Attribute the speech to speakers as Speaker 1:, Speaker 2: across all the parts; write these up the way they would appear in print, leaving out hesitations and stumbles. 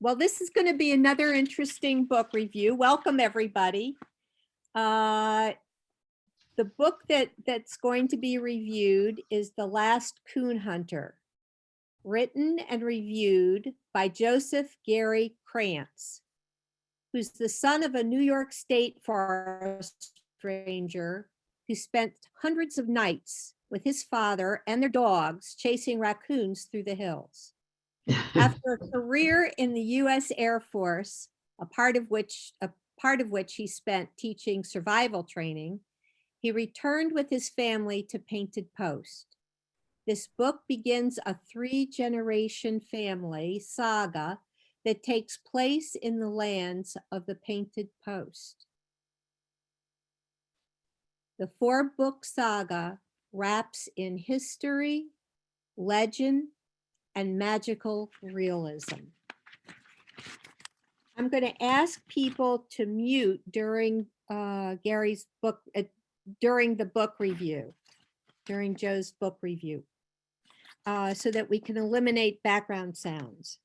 Speaker 1: Well, this is going to be another interesting book review. Welcome, everybody. The book that's going to be reviewed is The Last Coon Hunter, written and reviewed by Joseph Gary Crance, who's the son of a New York State forest ranger who spent hundreds of nights with his father and their dogs chasing raccoons through the hills. After a career in the U.S. Air Force, a part of which he spent teaching survival training, he returned with his family to Painted Post. This book begins a 3-generation family saga that takes place in the lands of the Painted Post. The 4-book saga wraps in history, legend, and magical realism. I'm going to ask people to mute during Gary's book, during the book review, during Joe's book review, so that we can eliminate background sounds.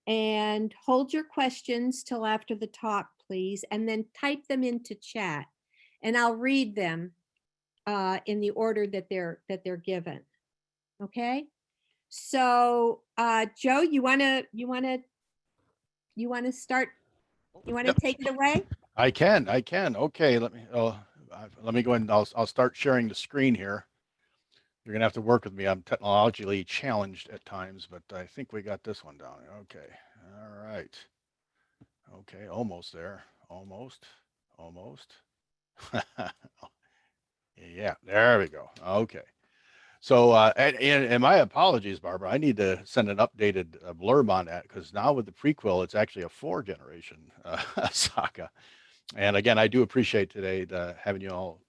Speaker 1: And hold your questions till after the talk, please, and then type them into chat, and I'll read them in the order that they're given. Okay. So, Joe, you want to start? You want to take it away?
Speaker 2: I can. Okay, let me go ahead and I'll start sharing the screen here. You're gonna have to work with me. I'm technologically challenged at times, but I think we got this one down. Okay. All right. Okay, almost there. Almost. Yeah, there we go. Okay. So, and my apologies, Barbara. I need to send an updated blurb on that because now with the prequel, it's actually a 4-generation saga. And again, I do appreciate today having you all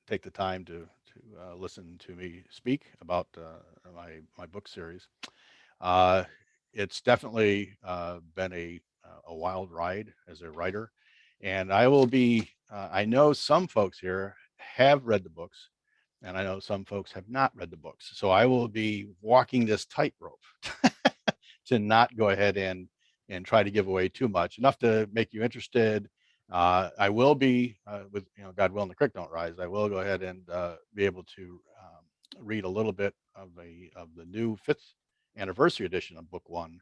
Speaker 2: take the time to listen to me speak about my book series. It's definitely been a wild ride as a writer, and I will be. I know some folks here have read the books, and I know some folks have not read the books. So I will be walking this tightrope to not go ahead and try to give away too much, enough to make you interested. I will be with God willing, the creek don't rise. I will go ahead and be able to read a little bit of the new 5th anniversary edition of Book 1.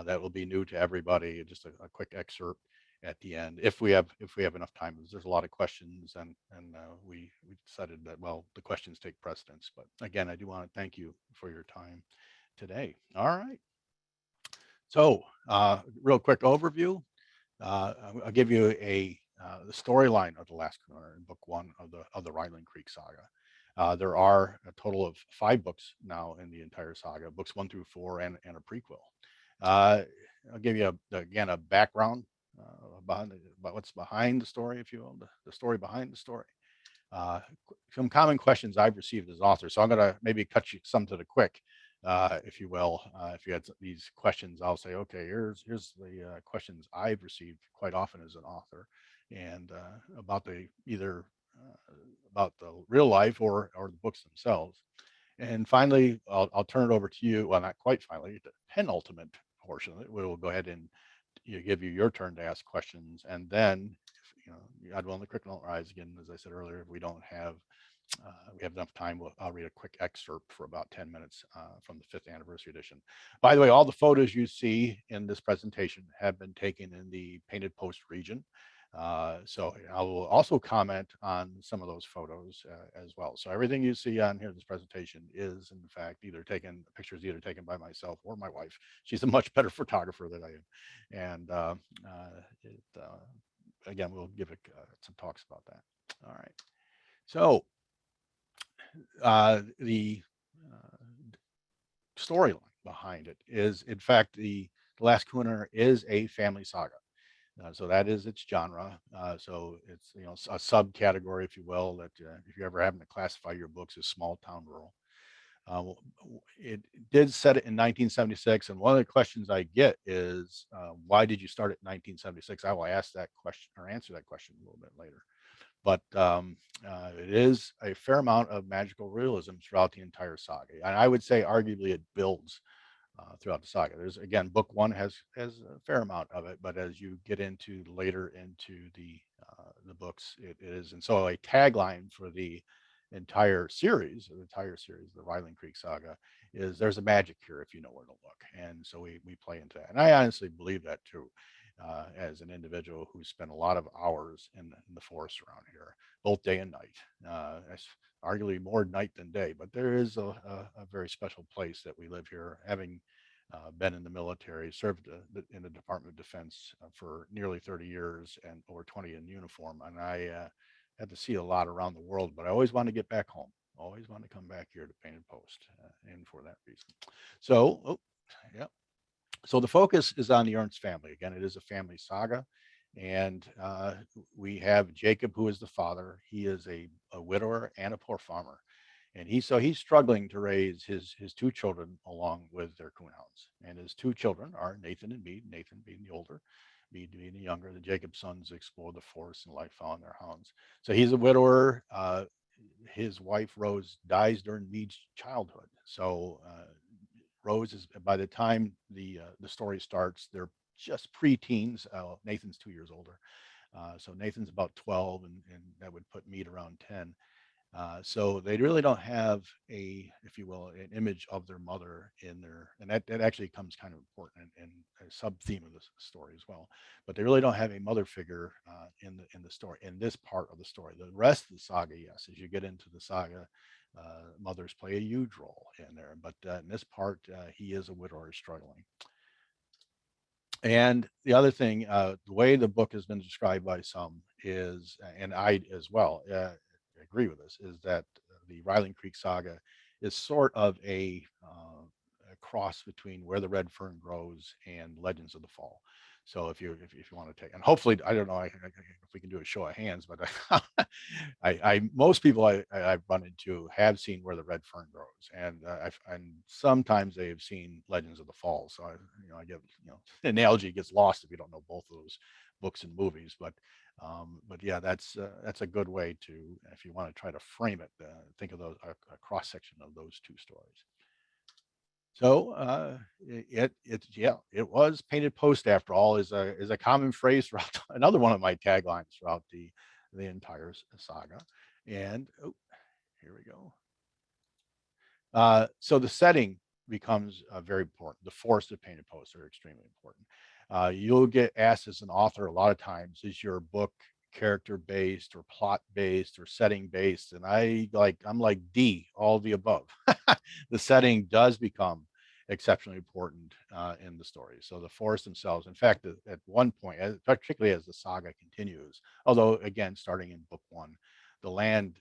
Speaker 2: That will be new to everybody. Just a quick excerpt at the end, if we have enough time, because there's a lot of questions, and we decided that, well, the questions take precedence. But again, I do want to thank you for your time today. All right. So, real quick overview. I'll give you the storyline of The Last Coon Hunter in Book 1 of the Rhineland Creek saga. There are a total of 5 books now in the entire saga, books 1 through 4, and a prequel. I'll give you again a background about what's behind the story, if you will, the story behind the story. Some common questions I've received as author. So I'm going to maybe cut you some to the quick, if you will. If you had these questions, I'll say, okay, here's the questions I've received quite often as an author, and about either about the real life or the books themselves. And finally, I'll turn it over to you. Well, not quite finally, the penultimate portion of it. We'll go ahead and give you your turn to ask questions, and then God willing, the creek don't rise again. As I said earlier, if we don't have we have enough time, I'll read a quick excerpt for about 10 minutes from the 5th anniversary edition. By the way, all the photos you see in this presentation have been taken in the Painted Post region. So I will also comment on some of those photos as well. So everything you see on here in this presentation is, in fact, pictures either taken by myself or my wife. She's a much better photographer than I am. And again, we'll give some talks about that. All right. So the storyline behind it is, in fact, the Last Coon Hunter is a family saga. So that is its genre. So it's a subcategory, if you will, that if you're ever having to classify your books as small town rural. It did set it in 1976, and one of the questions I get is, why did you start it in 1976? I will ask that question or answer that question a little bit later. But it is a fair amount of magical realism throughout the entire saga, and I would say arguably it builds throughout the saga. There's again, book one has a fair amount of it, but as you get into later into the books, it is. And so a tagline for the entire series, the Ryland Creek Saga, is "There's a magic here if you know where to look." And so we play into that, and I honestly believe that too. As an individual who spent a lot of hours in the forest around here, both day and night, arguably more night than day, but there is a very special place that we live here, having been in the military, served in the Department of Defense for nearly 30 years and over 20 in uniform. And I had to see a lot around the world, but I always wanted to get back home. Always wanted to come back here to Painted Post, and for that reason. So, yeah. So the focus is on the Ernst family. Again, it is a family saga. And we have Jacob, who is the father. He is a widower and a poor farmer, and he's struggling to raise his two children along with their coonhounds. And his two children are Nathan and Mead. Nathan being the older, Mead being the younger. The Jacob sons explore the forest and like found their hounds. So he's a widower. His wife Rose dies during Mead's childhood. So Rose is, by the time the story starts, they're just preteens. Nathan's 2 years older. So Nathan's about 12, and that would put Mead around 10. So they really don't have a, if you will, an image of their mother in their, and that actually comes kind of important and a sub theme of this story as well. But they really don't have a mother figure in the story, in this part of the story. The rest of the saga, yes, as you get into the saga, mothers play a huge role in there. But in this part, he is a widower struggling. And the other thing, the way the book has been described by some is, and I as well agree with this, is that the Ryland Creek Saga is sort of a cross between Where the Red Fern Grows and Legends of the Fall. So if you want to take, and hopefully, I don't know if we can do a show of hands, but I most people I've run into have seen Where the Red Fern Grows, and sometimes they have seen Legends of the Fall. So I get, the analogy gets lost if you don't know both of those books and movies. But yeah, that's a good way to, if you want to try to frame it, think of those a cross section of those two stories. So it was Painted Post after all is a common phrase throughout another one of my taglines throughout the entire saga. And here we go. So the setting becomes very important. The forest of Painted Post are extremely important. You'll get asked as an author a lot of times, is your book character based or plot based or setting based? And I'm like D, all the above. The setting does become exceptionally important in the story. So the forests themselves, in fact, at one point, particularly as the saga continues, although again, starting in book one, the land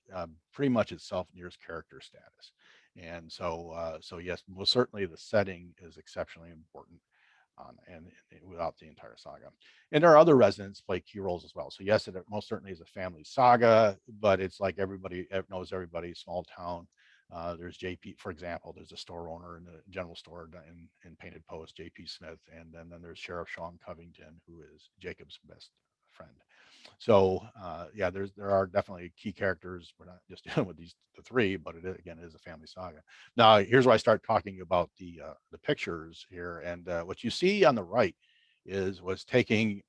Speaker 2: pretty much itself nears character status. And so yes, most certainly the setting is exceptionally important and without the entire saga. And there are other residents play key roles as well. So yes, it most certainly is a family saga, but it's like everybody knows everybody, small town. There's JP, for example, there's a store owner in the general store in Painted Post, JP Smith, and then there's Sheriff Sean Covington, who is Jacob's best friend. So yeah, there are definitely key characters. We're not just dealing with the three, but again, it is a family saga. Now, here's where I start talking about the pictures here, and what you see on the right was taking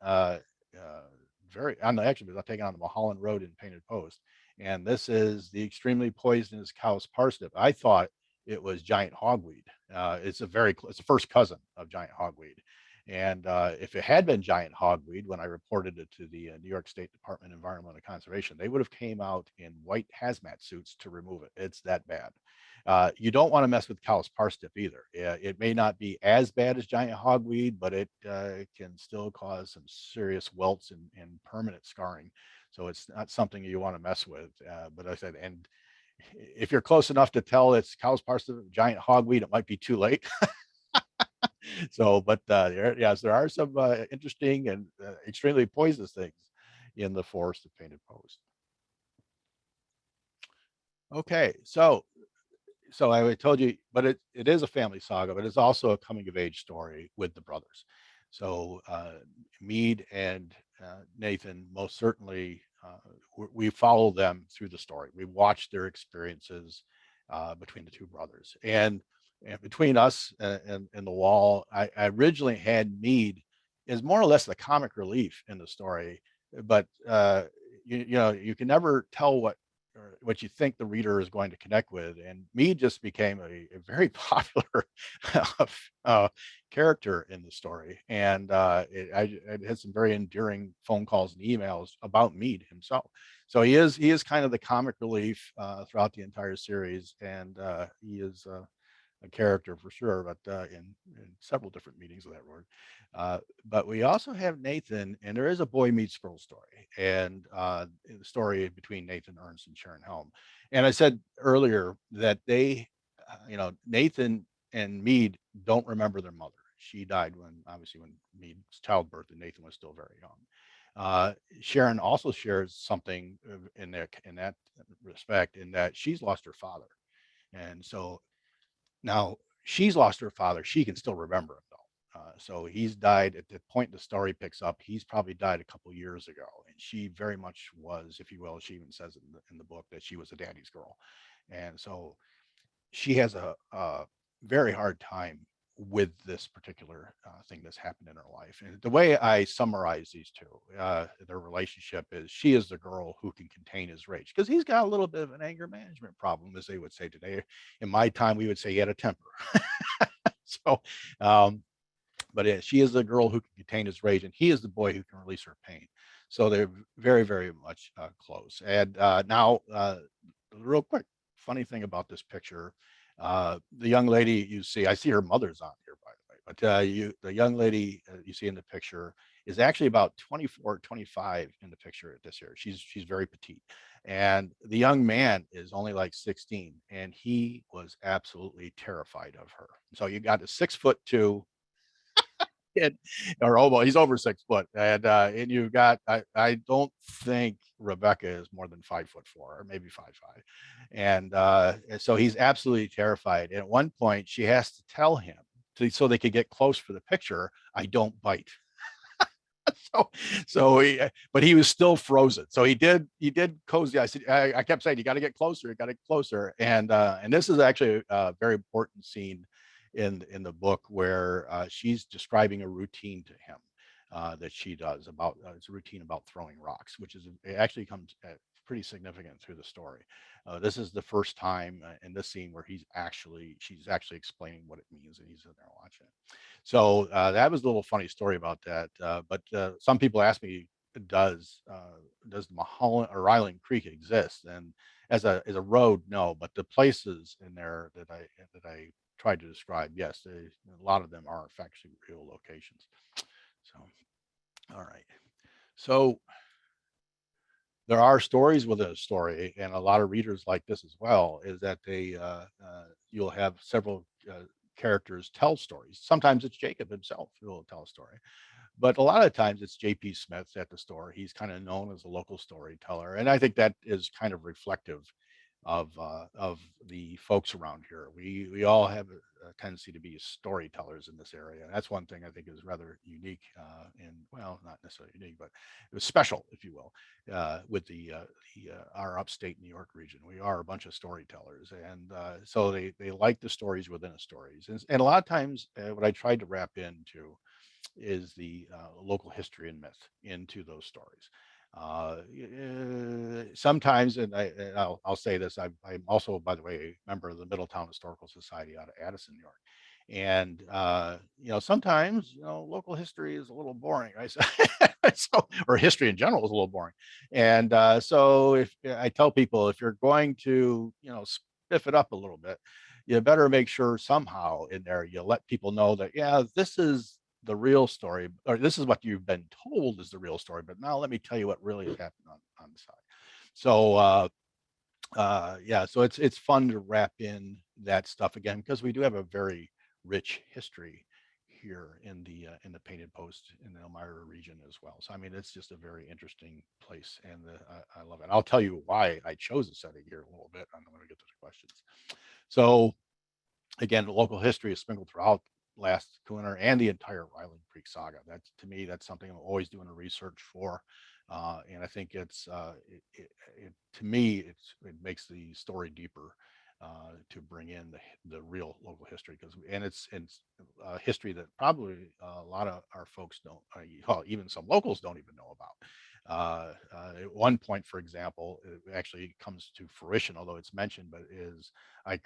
Speaker 2: very on the actually was taken on the Mulholland Road in Painted Post, and this is the extremely poisonous cow's parsnip. I thought it was giant hogweed. It's a first cousin of giant hogweed. And if it had been giant hogweed, when I reported it to the New York State Department of Environmental Conservation, they would have came out in white hazmat suits to remove it. It's that bad. You don't want to mess with cow's parsnip either. It may not be as bad as giant hogweed, but it can still cause some serious welts and permanent scarring. So it's not something you want to mess with. But I said, and if you're close enough to tell it's cow's parsnip, giant hogweed, it might be too late. So, but yes, there are some interesting and extremely poisonous things in the forest of Painted Post. Okay, so I told you, but it is a family saga, but it's also a coming of age story with the brothers. So Mead and Nathan, most certainly, we follow them through the story. We watch their experiences between the two brothers, and And between us and the wall, I originally had Mead is more or less the comic relief in the story, but you know, you can never tell what you think the reader is going to connect with. And Mead just became a very popular uh, character in the story. And I had some very endearing phone calls and emails about Mead himself. So he is kind of the comic relief throughout the entire series, and he is a character for sure, but in several different meanings of that word. But we also have Nathan, and there is a boy meets girl story, and the story between Nathan Ernst and Sharon Helm. And I said earlier that you know, Nathan and Mead don't remember their mother. She died obviously when Mead's childbirth, and Nathan was still very young. Sharon also shares something in that respect, in that she's lost her father, and so now she's lost her father. She can still remember him though. So he's died at the point the story picks up. He's probably died a couple years ago, and she very much was, if you will. She even says in the book that she was a daddy's girl, and so she has a very hard time with this particular thing that's happened in her life. And the way I summarize these two, their relationship is, she is the girl who can contain his rage, because he's got a little bit of an anger management problem, as they would say today. In my time, we would say he had a temper. So, um, but she is the girl who can contain his rage, and he is the boy who can release her pain. So they're very, very much close. And now, real quick, funny thing about this picture, the young lady you see, I see her mother's on here, by the way, but the young lady you see in the picture is actually about 24, 25 in the picture at this year. She's very petite. And the young man is only like 16, and he was absolutely terrified of her. So you got a 6'2" kid, or he's over 6 foot, and you've got, I don't think Rebecca is more than 5'4" or maybe 5'5", and so he's absolutely terrified. And at one point, she has to tell him, so they could get close for the picture, "I don't bite." So, but he was still frozen. So he did cozy. I kept saying, "You got to get closer. You got to get closer." And this is actually a very important scene in the book, where she's describing a routine to him that she does about, it's a routine about throwing rocks, which is, it actually comes pretty significant through the story. This is the first time in this scene where she's actually explaining what it means, and he's in there watching it. So that was a little funny story about that. But some people ask me, does the Mulholland or Ryland Creek exist? And as a road, no, but the places in there that I tried to describe, yes, a lot of them are actually real locations. So, all right. So there are stories within a story, and a lot of readers like this as well, is that you'll have several characters tell stories. Sometimes it's Jacob himself who will tell a story, but a lot of times it's JP Smith at the store. He's kind of known as a local storyteller, and I think that is kind of reflective of the folks around here. We all have a tendency to be storytellers in this area. And that's one thing I think is rather unique, and well, not necessarily unique, but it was special, if you will, with our upstate New York region. We are a bunch of storytellers, and so they like the stories within the stories. And a lot of times, what I tried to wrap into is the local history and myth into those stories. Sometimes, and I'll say this, I'm also, by the way, a member of the Middletown Historical Society out of Addison, New York. And, you know, sometimes, you know, local history is a little boring, right? So, or history in general is a little boring. And so if I tell people, if you're going to, you know, spiff it up a little bit, you better make sure somehow in there you let people know that, yeah, this is the real story, or this is what you've been told is the real story, but now let me tell you what really has happened on the side. So yeah, so it's fun to wrap in that stuff again, because we do have a very rich history here in the Painted Post in the Elmira region as well. So I mean, it's just a very interesting place, and I love it. I'll tell you why I chose the setting here a little bit. I'm going to get to the questions. So again, the local history is sprinkled throughout Last Coon Hunter and the entire Ryland Creek saga. That's, to me, that's something I'm always doing a research for, and I think it's to me it makes the story deeper to bring in the real local history, because it's history that probably a lot of our folks don't, well, even some locals don't even know about. At one point, for example, it actually comes to fruition, although it's mentioned, but is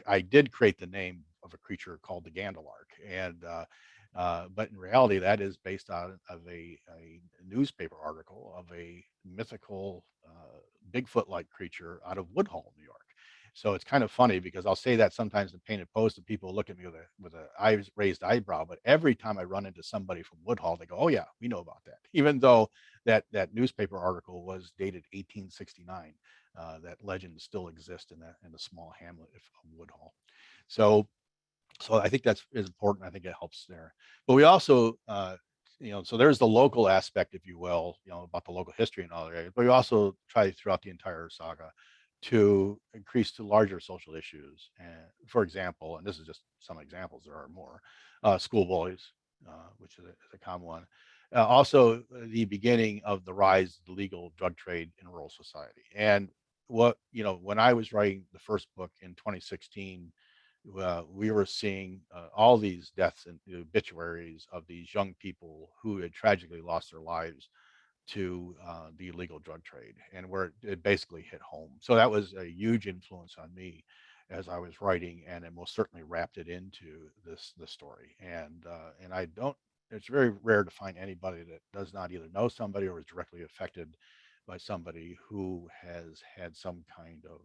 Speaker 2: I did create the name of a creature called the Gandalark, and but in reality, that is based out of a newspaper article of a mythical Bigfoot-like creature out of Woodhull, New York. So it's kind of funny because I'll say that sometimes in Painted Post, and people look at me with a eyes raised eyebrow. But every time I run into somebody from Woodhull, they go, "Oh yeah, we know about that," even though that newspaper article was dated 1869. That legend still exists in the small hamlet of Woodhull. So I think that's is important. I think it helps there. But we also, so there's the local aspect, if you will, about the local history and all that. But we also try throughout the entire saga to increase to larger social issues. And for example, and this is just some examples, there are more, school bullies, which is a common one. Also, the beginning of the rise of the legal drug trade in rural society. And when I was writing the first book in 2016, we were seeing all these deaths and obituaries of these young people who had tragically lost their lives to the illegal drug trade, and where it basically hit home. So that was a huge influence on me as I was writing, and it most certainly wrapped it into this story. And I don't. It's very rare to find anybody that does not either know somebody or is directly affected by somebody who has had some kind of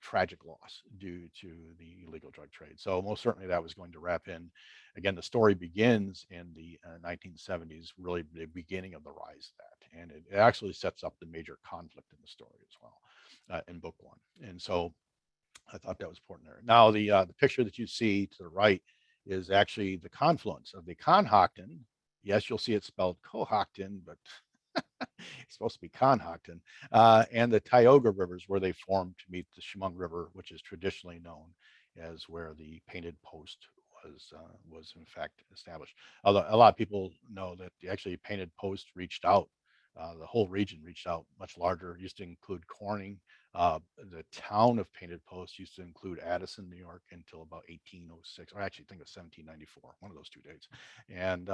Speaker 2: tragic loss due to the illegal drug trade. So most certainly that was going to wrap in. Again, the story begins in the 1970s, really the beginning of the rise of that, and it actually sets up the major conflict in the story as well, in book one. And so I thought that was important there. Now the picture that you see to the right is actually the confluence of the Conhockton. Yes, you'll see it spelled Cohocton, but it's supposed to be Conhockton, and the Tioga rivers, where they formed to meet the Chemung River, which is traditionally known as where the Painted Post was in fact established. Although a lot of people know that the actually Painted Post reached out, the whole region reached out much larger. It used to include Corning. The town of Painted Post used to include Addison, New York, until about 1806, or actually I think it was 1794, one of those two dates. And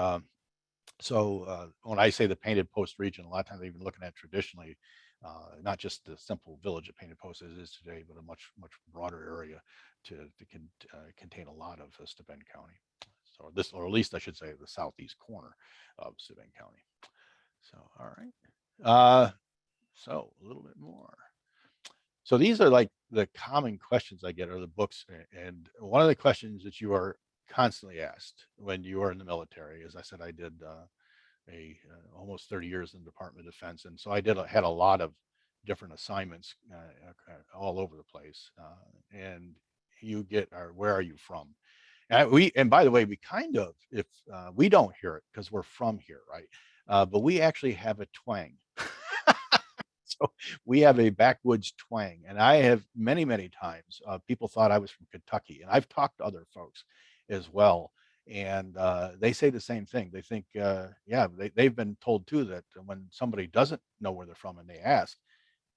Speaker 2: when I say the Painted Post region, a lot of times they've been looking at traditionally, not just the simple village of Painted Post as it is today, but a much broader area to contain a lot of Steuben County. So or at least I should say, the southeast corner of Steuben County. So, all right. So a little bit more. So these are like the common questions I get, are the books. And one of the questions that you are constantly asked when you are in the military, as I said, I did almost 30 years in the Department of Defense, and so had a lot of different assignments all over the place. And you get where are you from? And by the way, we kind of, if we don't hear it because we're from here, right? But we actually have a twang. So we have a backwoods twang, and I have many times people thought I was from Kentucky, and I've talked to other folks as well, and they say the same thing. They think, yeah, they've been told too that when somebody doesn't know where they're from and they ask,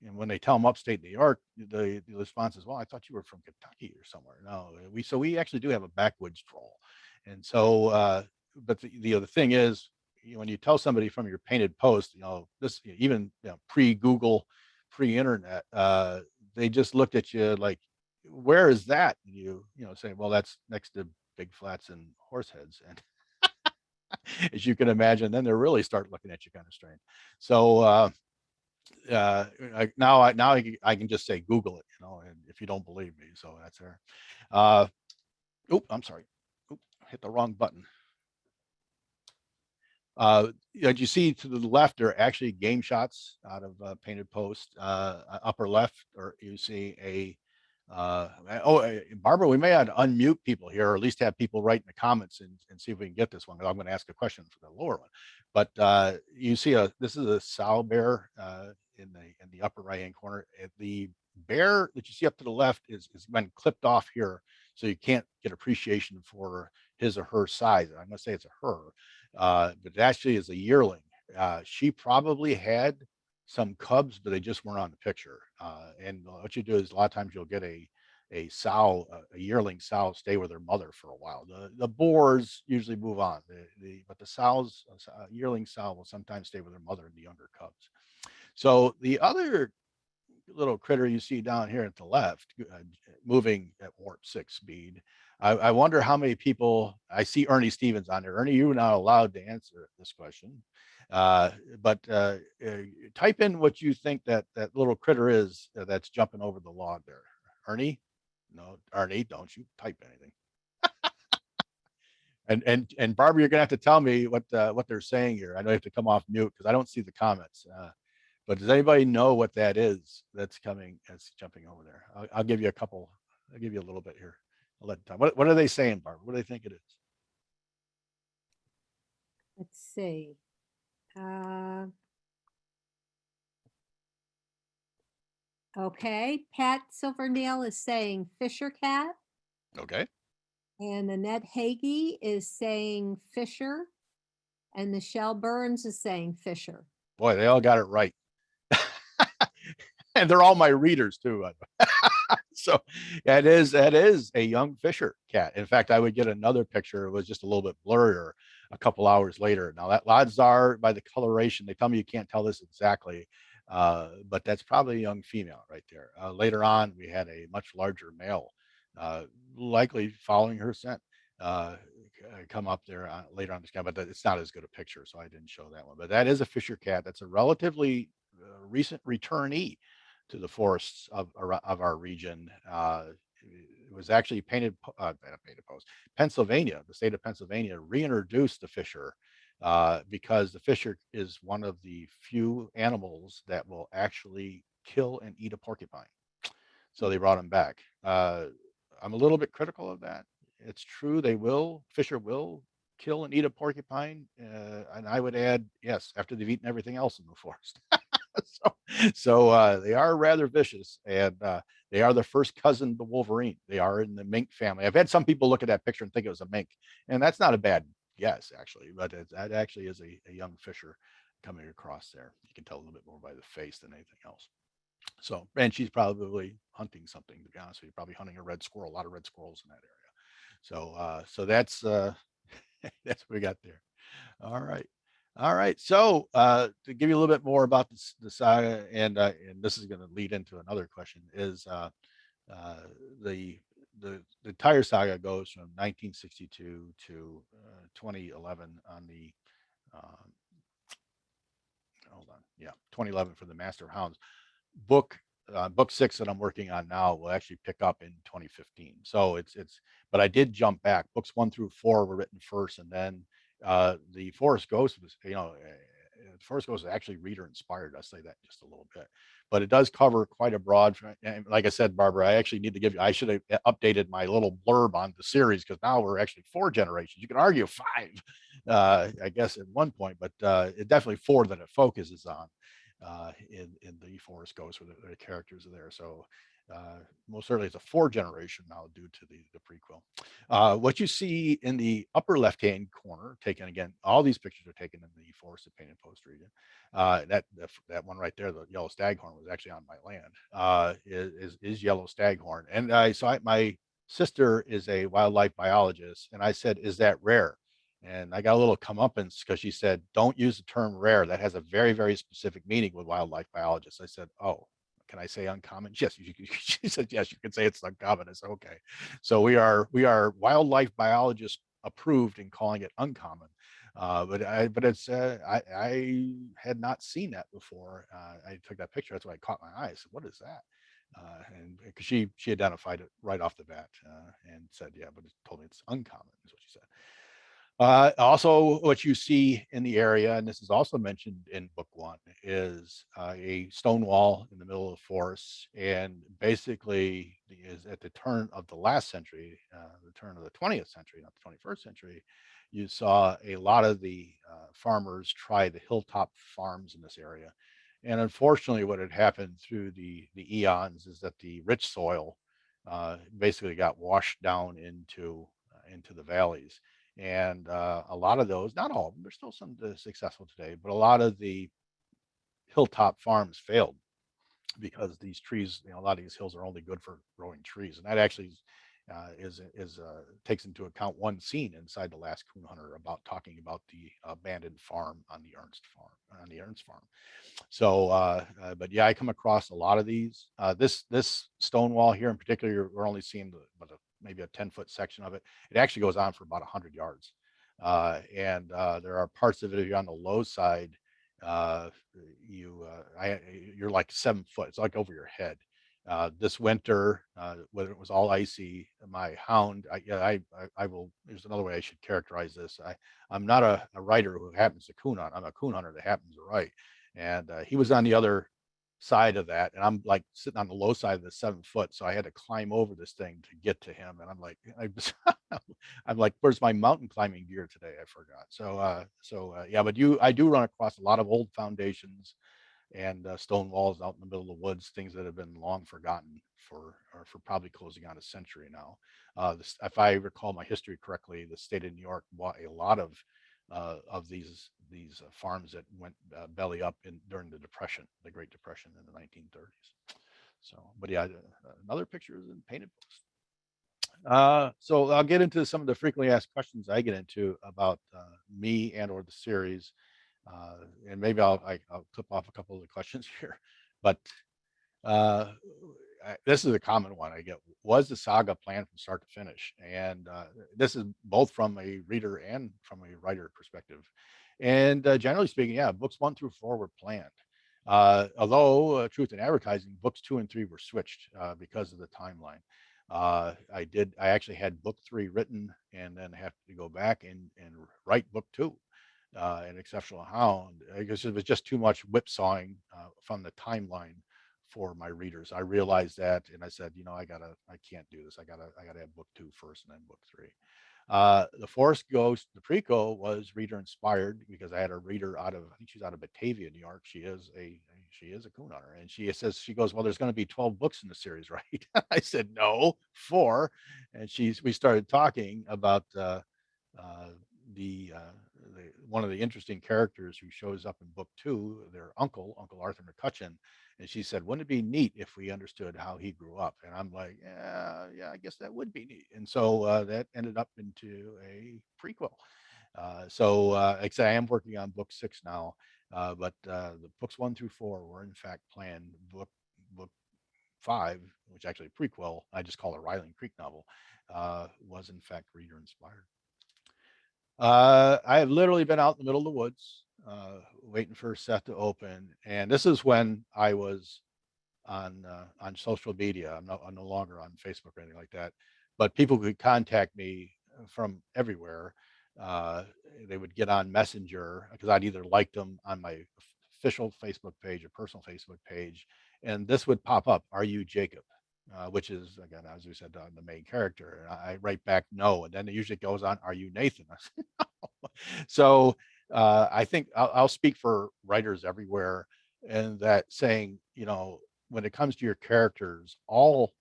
Speaker 2: and when they tell them upstate New York, the response is, "Well, I thought you were from Kentucky or somewhere." No, we actually do have a backwoods drawl, and so but the other thing is, when you tell somebody from your Painted Post, this even pre-Google, pre-internet, they just looked at you like, "Where is that?" And you say, "Well, that's next to Big Flats and Horseheads," and as you can imagine, then they really start looking at you kind of strange. So I can just say Google it, and if you don't believe me, so that's there. I'm sorry. Oop, hit the wrong button. As you see to the left are actually game shots out of Painted Post. Upper left, or you see Barbara, we may have to unmute people here, or at least have people write in the comments and see if we can get this one. I'm going to ask a question for the lower one. But you see this is a sow bear in the upper right hand corner. The bear that you see up to the left is been clipped off here, so you can't get appreciation for his or her size. I'm going to say it's a her, but it actually is a yearling. She probably had some cubs, but they just weren't on the picture. And what you do is a lot of times you'll get a a sow, a yearling sow, stay with her mother for a while. The boars usually move on, but the sows, yearling sow will sometimes stay with her mother and the younger cubs. So the other little critter you see down here at the left, moving at warp 6 speed. I wonder how many people, I see Ernie Stevens on there. Ernie, you're not allowed to answer this question. Uh, but type in what you think that little critter is that's jumping over the log there. Ernie? No, Ernie, don't you type anything. And Barbara, you're gonna have to tell me what they're saying here. I know you have to come off mute because I don't see the comments. But does anybody know what that is that's coming, that's jumping over there? I'll give you a couple. I'll give you a little bit here. I'll let time. What are they saying, Barbara? What do they think it is?
Speaker 1: Let's see. Okay, Pat Silvernail is saying Fisher cat,
Speaker 2: Okay.
Speaker 1: and Annette Hagee is saying Fisher, and Michelle Burns is saying Fisher.
Speaker 2: Boy, they all got it right. And they're all my readers too. So that is a young Fisher cat. In fact, I would get another picture. It was just a little bit blurrier a couple hours later. Now that odds are by the coloration, they tell me you can't tell this exactly, but that's probably a young female right there. Later on, we had a much larger male, uh, likely following her scent, come up there later on the sky, but it's not as good a picture, so I didn't show that one. But that is a Fisher cat. That's a relatively recent returnee to the forests of our region. It was actually painted post. Pennsylvania, the state of Pennsylvania, reintroduced the Fisher because the Fisher is one of the few animals that will actually kill and eat a porcupine. So they brought him back. I'm a little bit critical of that. It's true, Fisher will kill and eat a porcupine. And I would add, yes, after they've eaten everything else in the forest. So they are rather vicious, and they are the first cousin to Wolverine. They are in the mink family. I've had some people look at that picture and think it was a mink, and that's not a bad guess actually, but that actually is a young Fisher coming across there. You can tell a little bit more by the face than anything else. So, and she's probably hunting something, to be honest with you, probably hunting a red squirrel, a lot of red squirrels in that area. So that's that's what we got there. All right. All right. So to give you a little bit more about the saga, and this is going to lead into another question, is uh, the the entire saga goes from 1962 to 2011 on the um, hold on, yeah, 2011 for the Master of Hounds book. Book 6 that I'm working on now will actually pick up in 2015. So but I did jump back. Books 1 through 4 were written first, and then the Forest Ghost was, Forest Ghost is actually reader inspired. I'll say that just a little bit, but it does cover quite a broad. And like I said, Barbara, I actually need to I should have updated my little blurb on the series because now we're actually 4 generations. You can argue 5, I guess at one point, but it definitely 4 that it focuses on in the Forest Ghost, where the characters are there. So most certainly it's a 4 generation now due to the prequel. What you see in the upper left hand corner, taken again, all these pictures are taken in the Forest of Painted Post region. That one right there, the yellow staghorn, was actually on my land. Is yellow staghorn, and my sister is a wildlife biologist, and I said, "Is that rare?" And I got a little comeuppance because she said, "Don't use the term rare. That has a very, very specific meaning with wildlife biologists." I said, "Oh, can I say uncommon?" Yes, she said, "Yes, you can say it's uncommon." I said, "Okay." So we are wildlife biologists approved in calling it uncommon. But it's I had not seen that before. I took that picture. That's why I caught my eye. I said, "What is that?" And because she identified it right off the bat and said, "Yeah," but it told me it's uncommon, is what she said. Also, what you see in the area, and this is also mentioned in book 1, is a stone wall in the middle of the forest. And basically, is at the turn of the last century, the turn of the 20th century, not the 21st century, you saw a lot of the farmers try the hilltop farms in this area. And unfortunately, what had happened through the eons is that the rich soil basically got washed down into the valleys, and a lot of those, not all of them, there's still some that are successful today, but a lot of the hilltop farms failed. because these trees, a lot of these hills are only good for growing trees, and that actually takes into account one scene inside the Last Coon Hunter about talking about the abandoned farm on the Ernst farm. So, but yeah, I come across a lot of these. This stone wall here in particular, we're only seeing maybe a 10-foot section of it. It actually goes on for about 100 yards. And there are parts of it, if you're on the low side, uh, you're like 7 foot. It's like over your head. This winter, when it was all icy, my hound, I will, there's another way I should characterize this. I'm not a writer who happens to coon hunt. I'm a coon hunter that happens to write. And he was on the other side of that, and I'm like sitting on the low side of the 7 foot, so I had to climb over this thing to get to him. And I'm like, I'm like, where's my mountain climbing gear today? I forgot. Yeah, but I do run across a lot of old foundations and stone walls out in the middle of the woods, things that have been long forgotten for probably closing on a century now. If I recall my history correctly, the state of New York bought a lot of these farms that went belly up during the Depression, the Great Depression in the 1930s. So, but yeah, another picture is in painted books. So I'll get into some of the frequently asked questions I get into about me and or the series, and maybe I'll clip off a couple of the questions here. But uh, this is a common one I get. Was the saga planned from start to finish? And this is both from a reader and from a writer perspective. And generally speaking, yeah, books 1 through 4 were planned. Although Truth in Advertising, books 2 and 3 were switched because of the timeline. I actually had book 3 written and then have to go back and write book 2, An Exceptional Hound, because it was just too much whipsawing from the timeline for my readers. I realized that, and I said, I can't do this. I gotta have book 2 first and then book 3. The Forest Ghost, the prequel, was reader inspired because I had a reader I think she's out of Batavia, New York. She is a coon hunter, and she goes, well, there's going to be 12 books in the series, right? I said, no, 4. And we started talking about uh, one of the interesting characters who shows up in book 2, their Uncle Arthur McCutcheon. And she said, wouldn't it be neat if we understood how he grew up? And I'm like, yeah, I guess that would be neat. And so that ended up into a prequel. Like I say, I am working on book 6 now, but the books 1 through 4 were in fact planned. Book 5, which actually a prequel, I just call it a Ryland Creek novel, was in fact reader inspired. I have literally been out in the middle of the woods, waiting for Seth to open, and this is when I was on social media. I'm no longer on Facebook or anything like that, but people could contact me from everywhere. Uh, they would get on Messenger because I'd either liked them on my official Facebook page or personal Facebook page, and this would pop up. Are you Jacob? Which is, again, as we said, the main character. And I write back no, and then it usually goes on. Are you Nathan? I said, no. So I think I'll speak for writers everywhere, and that saying, when it comes to your characters, all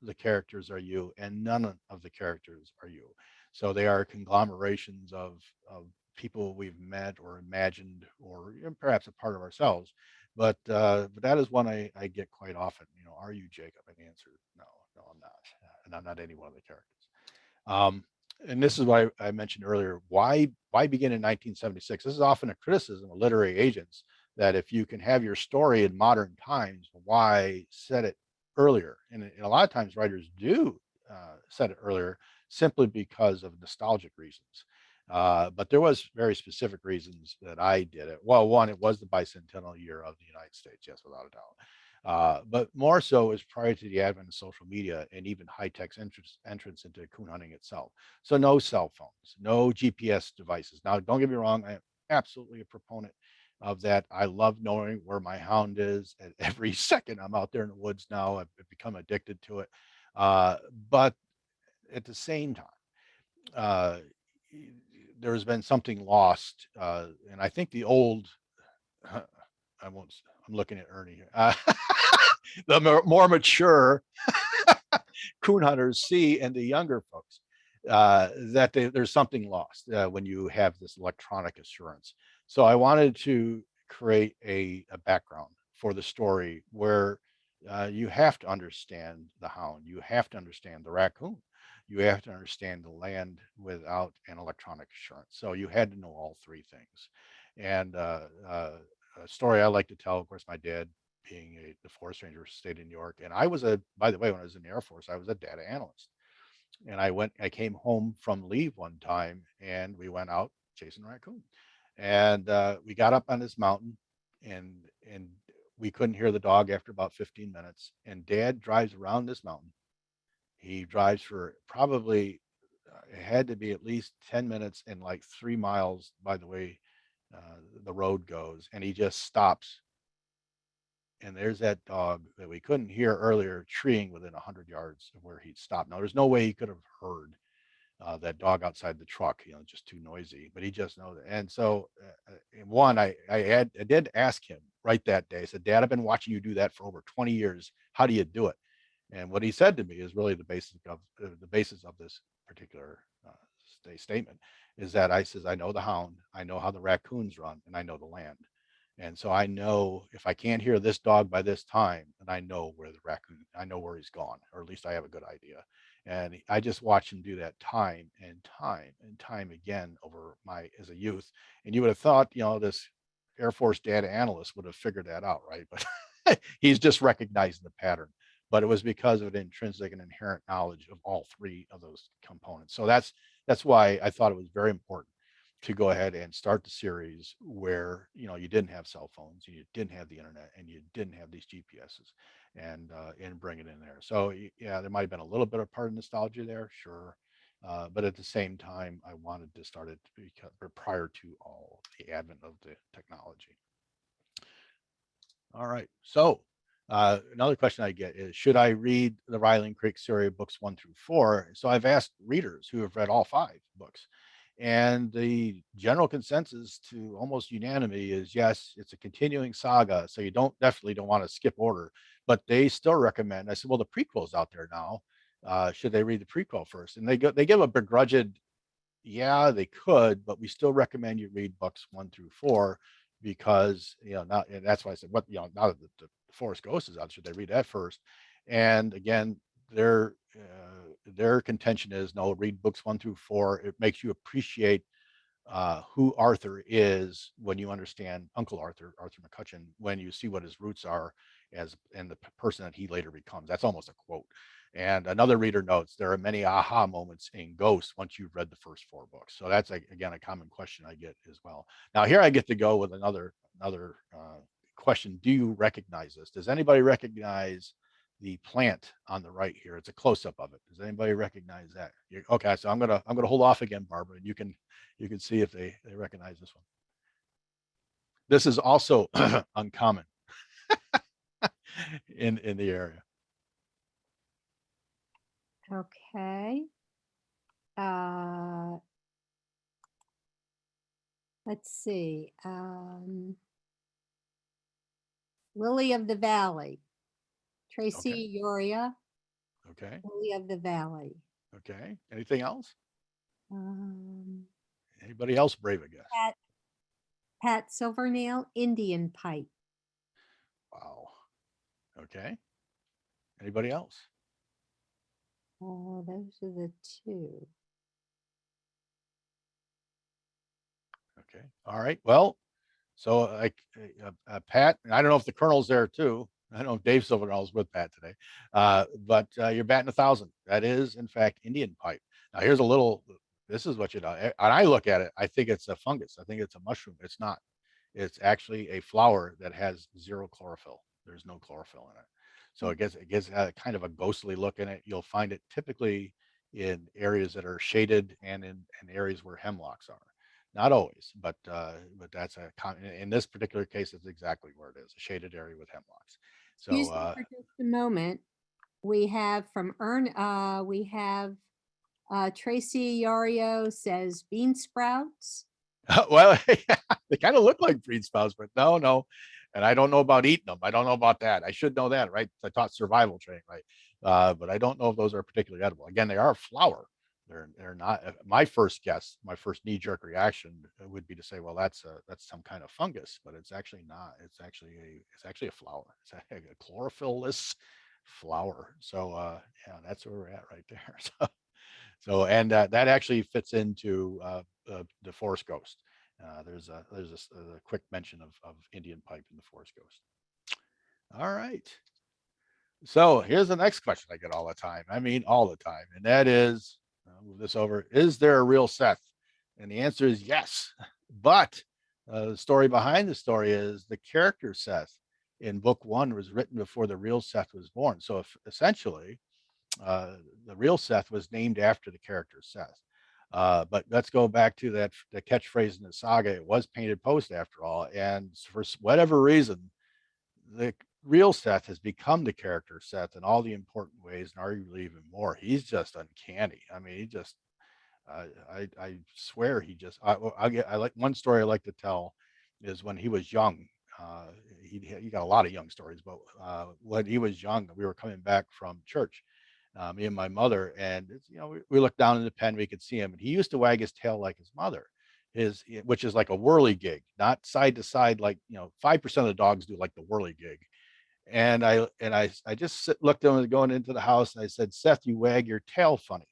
Speaker 2: the characters are you, and none of the characters are you. So they are conglomerations of people we've met or imagined, or perhaps a part of ourselves. But that is one I get quite often. Are you Jacob? And the answer, no, I'm not, and I'm not any one of the characters. Um, and this is why I mentioned earlier, why begin in 1976? This is often a criticism of literary agents, that if you can have your story in modern times, why set it earlier? And a lot of times writers do set it earlier simply because of nostalgic reasons. But there was very specific reasons that I did it. Well, one, it was the bicentennial year of the United States, yes, without a doubt. But more so is prior to the advent of social media and even high-tech entrance into coon hunting itself. So no cell phones, no GPS devices. Now, don't get me wrong, I am absolutely a proponent of that. I love knowing where my hound is at every second. I'm out there in the woods now. I've become addicted to it. But at the same time, uh, there's been something lost. And I think the old, I won't, I'm looking at Ernie here. The more mature coon hunters see in the younger folks that there's something lost when you have this electronic assurance. So I wanted to create a background for the story where you have to understand the hound. You have to understand the raccoon. You have to understand the land without an electronic assurance. So you had to know all three things. And a story I like to tell, of course, my dad being the forest ranger for the state of New York. And I was by the way, when I was in the Air Force, I was a data analyst. And I came home from leave one time and we went out chasing raccoon. And we got up on this mountain and and we couldn't hear the dog after about 15 minutes. And dad drives around this mountain. He drives for probably, it had to be at least 10 minutes and like 3 miles by the way the road goes. And he just stops. And there's that dog that we couldn't hear earlier treeing within 100 yards of where he'd stopped. Now, there's no way he could have heard that dog outside the truck, just too noisy, but he just knows it. And so, and one, I did ask him right that day. I said, Dad, I've been watching you do that for over 20 years. How do you do it? And what he said to me is really the basis of this particular statement is that I says, I know the hound, I know how the raccoons run, and I know the land. And so I know if I can't hear this dog by this time, then I know where the raccoon, I know where he's gone, or at least I have a good idea. And I just watched him do that time and time and time again over as a youth. And you would have thought, this Air Force data analyst would have figured that out, right? But he's just recognizing the pattern. But it was because of an intrinsic and inherent knowledge of all three of those components. So that's why I thought it was very important to go ahead and start the series where you didn't have cell phones, you didn't have the internet, and you didn't have these GPSs, and bring it in there. So yeah, there might have been a little bit of part of nostalgia there, sure, but at the same time, I wanted to start it prior to all the advent of the technology. All right, so another question I get is, should I read the Riley Creek series books 1 through 4? So I've asked readers who have read all 5 books. And the general consensus to almost unanimity is yes, it's a continuing saga. So you definitely don't want to skip order, but they still recommend. I said, well, the prequel's out there now. Should they read the prequel first? And they give a begrudged, yeah, they could, but we still recommend you read books 1 through 4 because now, and that's why I said, now that the Forest Ghost is out, should they read that first? And again, their contention is no, read books 1 through 4. It makes you appreciate who Arthur is when you understand Uncle Arthur McCutcheon, when you see what his roots are and the person that he later becomes. That's almost a quote. And another reader notes there are many aha moments in Ghost once you've read the first 4 books. So that's again a common question I get as well. Now here I get to go with another question. Do you recognize this? Does anybody recognize the plant on the right here? It's a close-up of it. Does anybody recognize that? Okay, so I'm gonna hold off again, Barbara, and you can see if they recognize this one. This is also uncommon in the area.
Speaker 1: Okay. Let's see. Lily of the Valley. Tracy Yoria.
Speaker 2: Okay.
Speaker 1: Lily of the Valley.
Speaker 2: Okay. Anything else?
Speaker 1: Um,
Speaker 2: Anybody else brave, I guess?
Speaker 1: Pat Silvernail, Indian Pipe.
Speaker 2: Wow. Okay. Anybody else?
Speaker 1: Oh, those are the 2.
Speaker 2: Okay. All right. Well, so Pat, I don't know if the Colonel's there too. I don't know if Dave Silvernail is with Pat today, but you're batting 1,000. That is, in fact, Indian pipe. Now, here's a little. This is what you know. And I look at it, I think it's a fungus. I think it's a mushroom. It's not. It's actually a flower that has 0 chlorophyll. There's no chlorophyll in it, so it gets kind of a ghostly look in it. You'll find it typically in areas that are shaded and in areas where hemlocks are. Not always, but that's in this particular case, it's exactly where it is, a shaded area with hemlocks.
Speaker 1: Excuse me for just a moment. We have from we have Tracy Yario says bean sprouts.
Speaker 2: Well, they kind of look like breed sprouts, but no. And I don't know about eating them. I don't know about that. I should know that, right? I taught survival training, right? But I don't know if those are particularly edible. Again, they are a flower, They're not. My first guess, my first knee jerk reaction would be to say, well, that's some kind of fungus, but it's actually not. It's actually a flower. It's a chlorophyll-less flower. So yeah, that's where we're at right there. And that actually fits into the forest ghost. There's a quick mention of Indian pipe in the forest ghost. All right. So here's the next question I get all the time. I mean, all the time. And that is, I'll move this over. Is there a real Seth? And the answer is yes. But the story behind the story is the character Seth in book one was written before the real Seth was born. So if, essentially, the real Seth was named after the character Seth. But let's go back to the catchphrase in the saga. It was painted post after all. And for whatever reason, the real Seth has become the character Seth in all the important ways, and arguably even more. He's just uncanny. I mean, he just, I swear he just, I like one story I like to tell is when he was young. Uh, he got a lot of young stories, but when he was young, we were coming back from church, me and my mother, and we looked down in the pen, we could see him, and he used to wag his tail like his mother, which is like a whirligig, not side to side, like 5% of the dogs do like the whirligig. And I just looked at him going into the house, and I said, Seth, you wag your tail funny.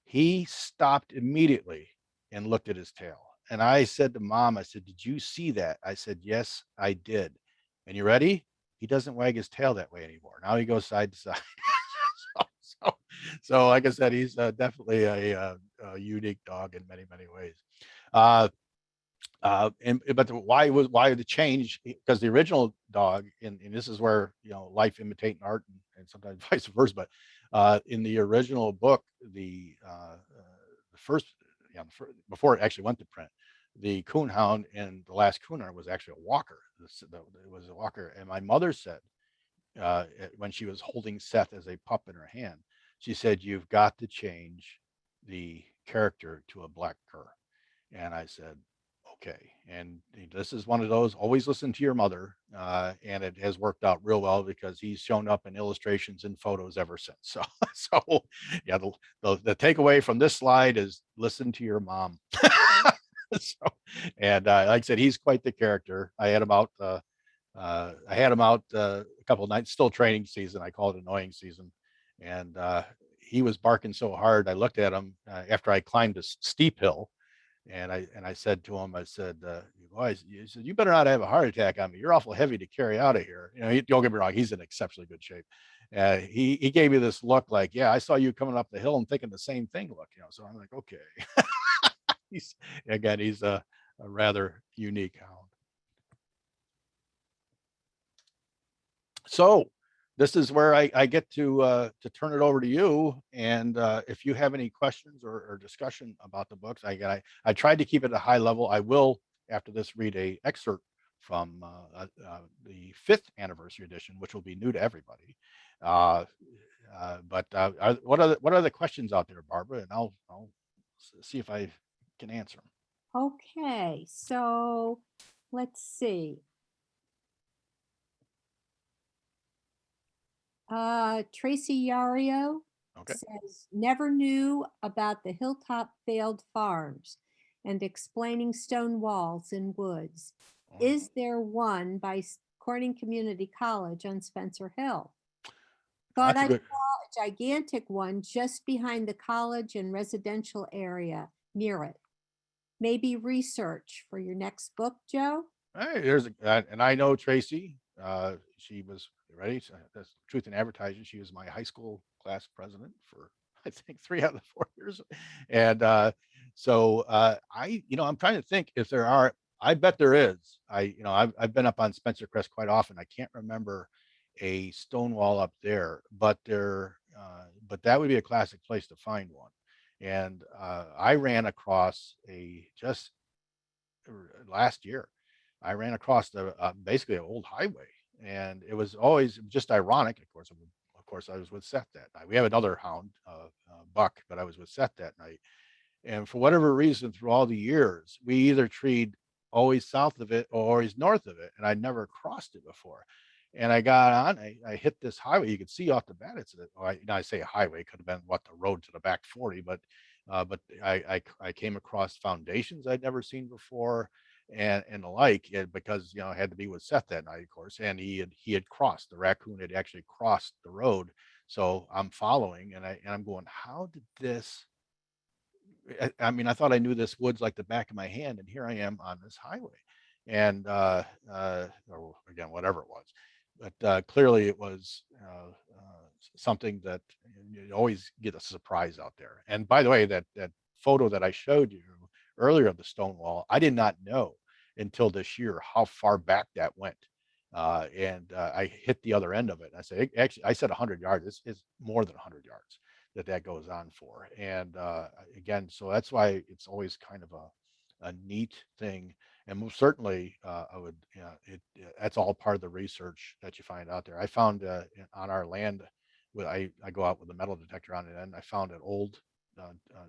Speaker 2: He stopped immediately and looked at his tail. And I said to Mom, I said, did you see that? I said, yes, I did. And you ready? He doesn't wag his tail that way anymore. Now he goes side to side. so, so, so, like I said, he's definitely a unique dog in many, many ways. Why the change? Because the original dog, and this is where life imitating art, and sometimes vice versa. But in the original book, the first, before it actually went to print, the Coonhound and the Last Coon Hunter was actually a walker. It was a walker, and my mother said when she was holding Seth as a pup in her hand, she said, "You've got to change the character to a black cur." And I said, okay. And this is one of those, always listen to your mother. And it has worked out real well because he's shown up in illustrations and photos ever since. So, so yeah, the takeaway from this slide is listen to your mom. so, and like I said, he's quite the character. I had him out a couple of nights, still training season. I call it annoying season. And he was barking so hard. I looked at him after I climbed a steep hill, and I said to him, I said, boys, you better not have a heart attack on me. You're awful heavy to carry out of here. Don't get me wrong, he's in exceptionally good shape. He gave me this look like, yeah, I saw you coming up the hill and thinking the same thing. Look, so I'm like, okay. he's he's a rather unique hound. So this is where I get to turn it over to you. And if you have any questions or discussion about the books, I tried to keep it at a high level. I will, after this, read a excerpt from the 5th anniversary edition, which will be new to everybody. What are the questions out there, Barbara? And I'll see if I can answer them.
Speaker 1: Okay, so let's see. Tracy Yario says, never knew about the Hilltop Failed Farms and explaining stone walls in woods. Is there one by Corning Community College on Spencer Hill? Thought I saw a gigantic one just behind the college and residential area near it. Maybe research for your next book, Joe?
Speaker 2: Hey, and I know Tracy. She was ready. That's Truth in Advertising. She was my high school class president for I think 3 out of the 4 years. And I'm trying to think if there are. I bet there is. I've been up on Spencer Crest quite often. I can't remember a stone wall up there, but that would be a classic place to find one. And I ran across just last year. I ran across basically an old highway, and it was always just ironic. Of course, I was with Seth that night. We have another hound, Buck, but I was with Seth that night, and for whatever reason, through all the years, we either treed always south of it or always north of it, and I'd never crossed it before. And I got on, I hit this highway. You could see off the bat. I say highway, could have been what, the road to the back 40, but I came across foundations I'd never seen before, and the like, because I had to be with Seth that night, of course, and he had crossed, the raccoon had actually crossed the road. So I'm following, and I'm going, how did this? I mean, I thought I knew this woods like the back of my hand, and here I am on this highway, and or again, whatever it was, but clearly it was something that you always get a surprise out there. And by the way, that photo that I showed you earlier of the stone wall, I did not know until this year how far back that went. And I hit the other end of it. And I said, actually, I said 100 yards. It's more than 100 yards that goes on for. And again, so that's why it's always kind of a neat thing. And most certainly, I would, that's all part of the research that you find out there. I found on our land, I go out with a metal detector on it, and I found an old uh, uh,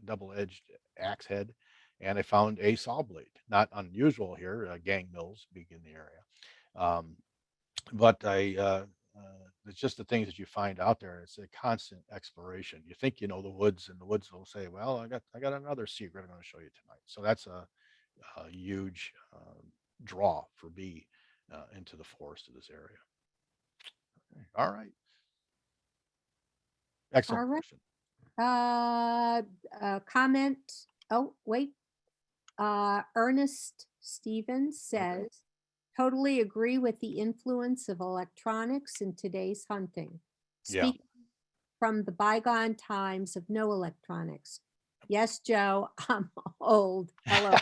Speaker 2: double-edged axe head, and I found a saw blade. Not unusual here, gang mills being in the area. Um, but it's just the things that you find out there. It's a constant exploration. You think you know the woods, and the woods will say, "Well, I got another secret I'm going to show you tonight." So that's a huge draw for me into the forest of this area. Okay. All right,
Speaker 1: All
Speaker 2: excellent
Speaker 1: right.
Speaker 2: question.
Speaker 1: Comment. Oh, wait. Ernest Stevens
Speaker 2: Okay.
Speaker 1: says, totally agree with the influence of electronics in today's hunting.
Speaker 2: Yeah.
Speaker 1: Speak from the bygone times of no electronics. Yes, Joe, I'm old. Hello.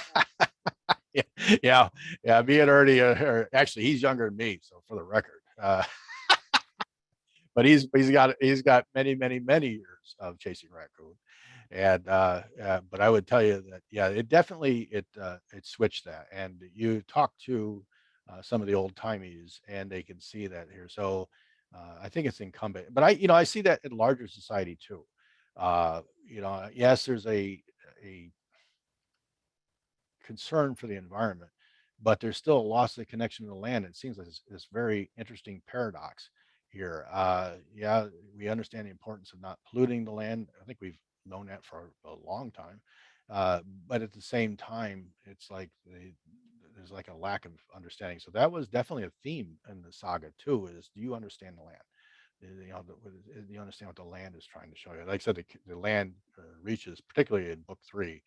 Speaker 2: Yeah, yeah, yeah. Me and Ernie actually, he's younger than me, so for the record. But he's got many years of chasing raccoon, and but I would tell you that, yeah, it definitely it switched that. And you talk to some of the old timies, and they can see that here. So I think it's incumbent, but I see that in larger society too. Yes, there's a concern for the environment, but there's still a loss of connection to the land. It seems like this very interesting paradox here. Yeah, we understand the importance of not polluting the land. I think we've known that for a long time. But at the same time, it's like there's like a lack of understanding. So that was definitely a theme in the saga too, is do you understand the land? Do you understand what the land is trying to show you? Like I said, the land reaches, particularly in book 3,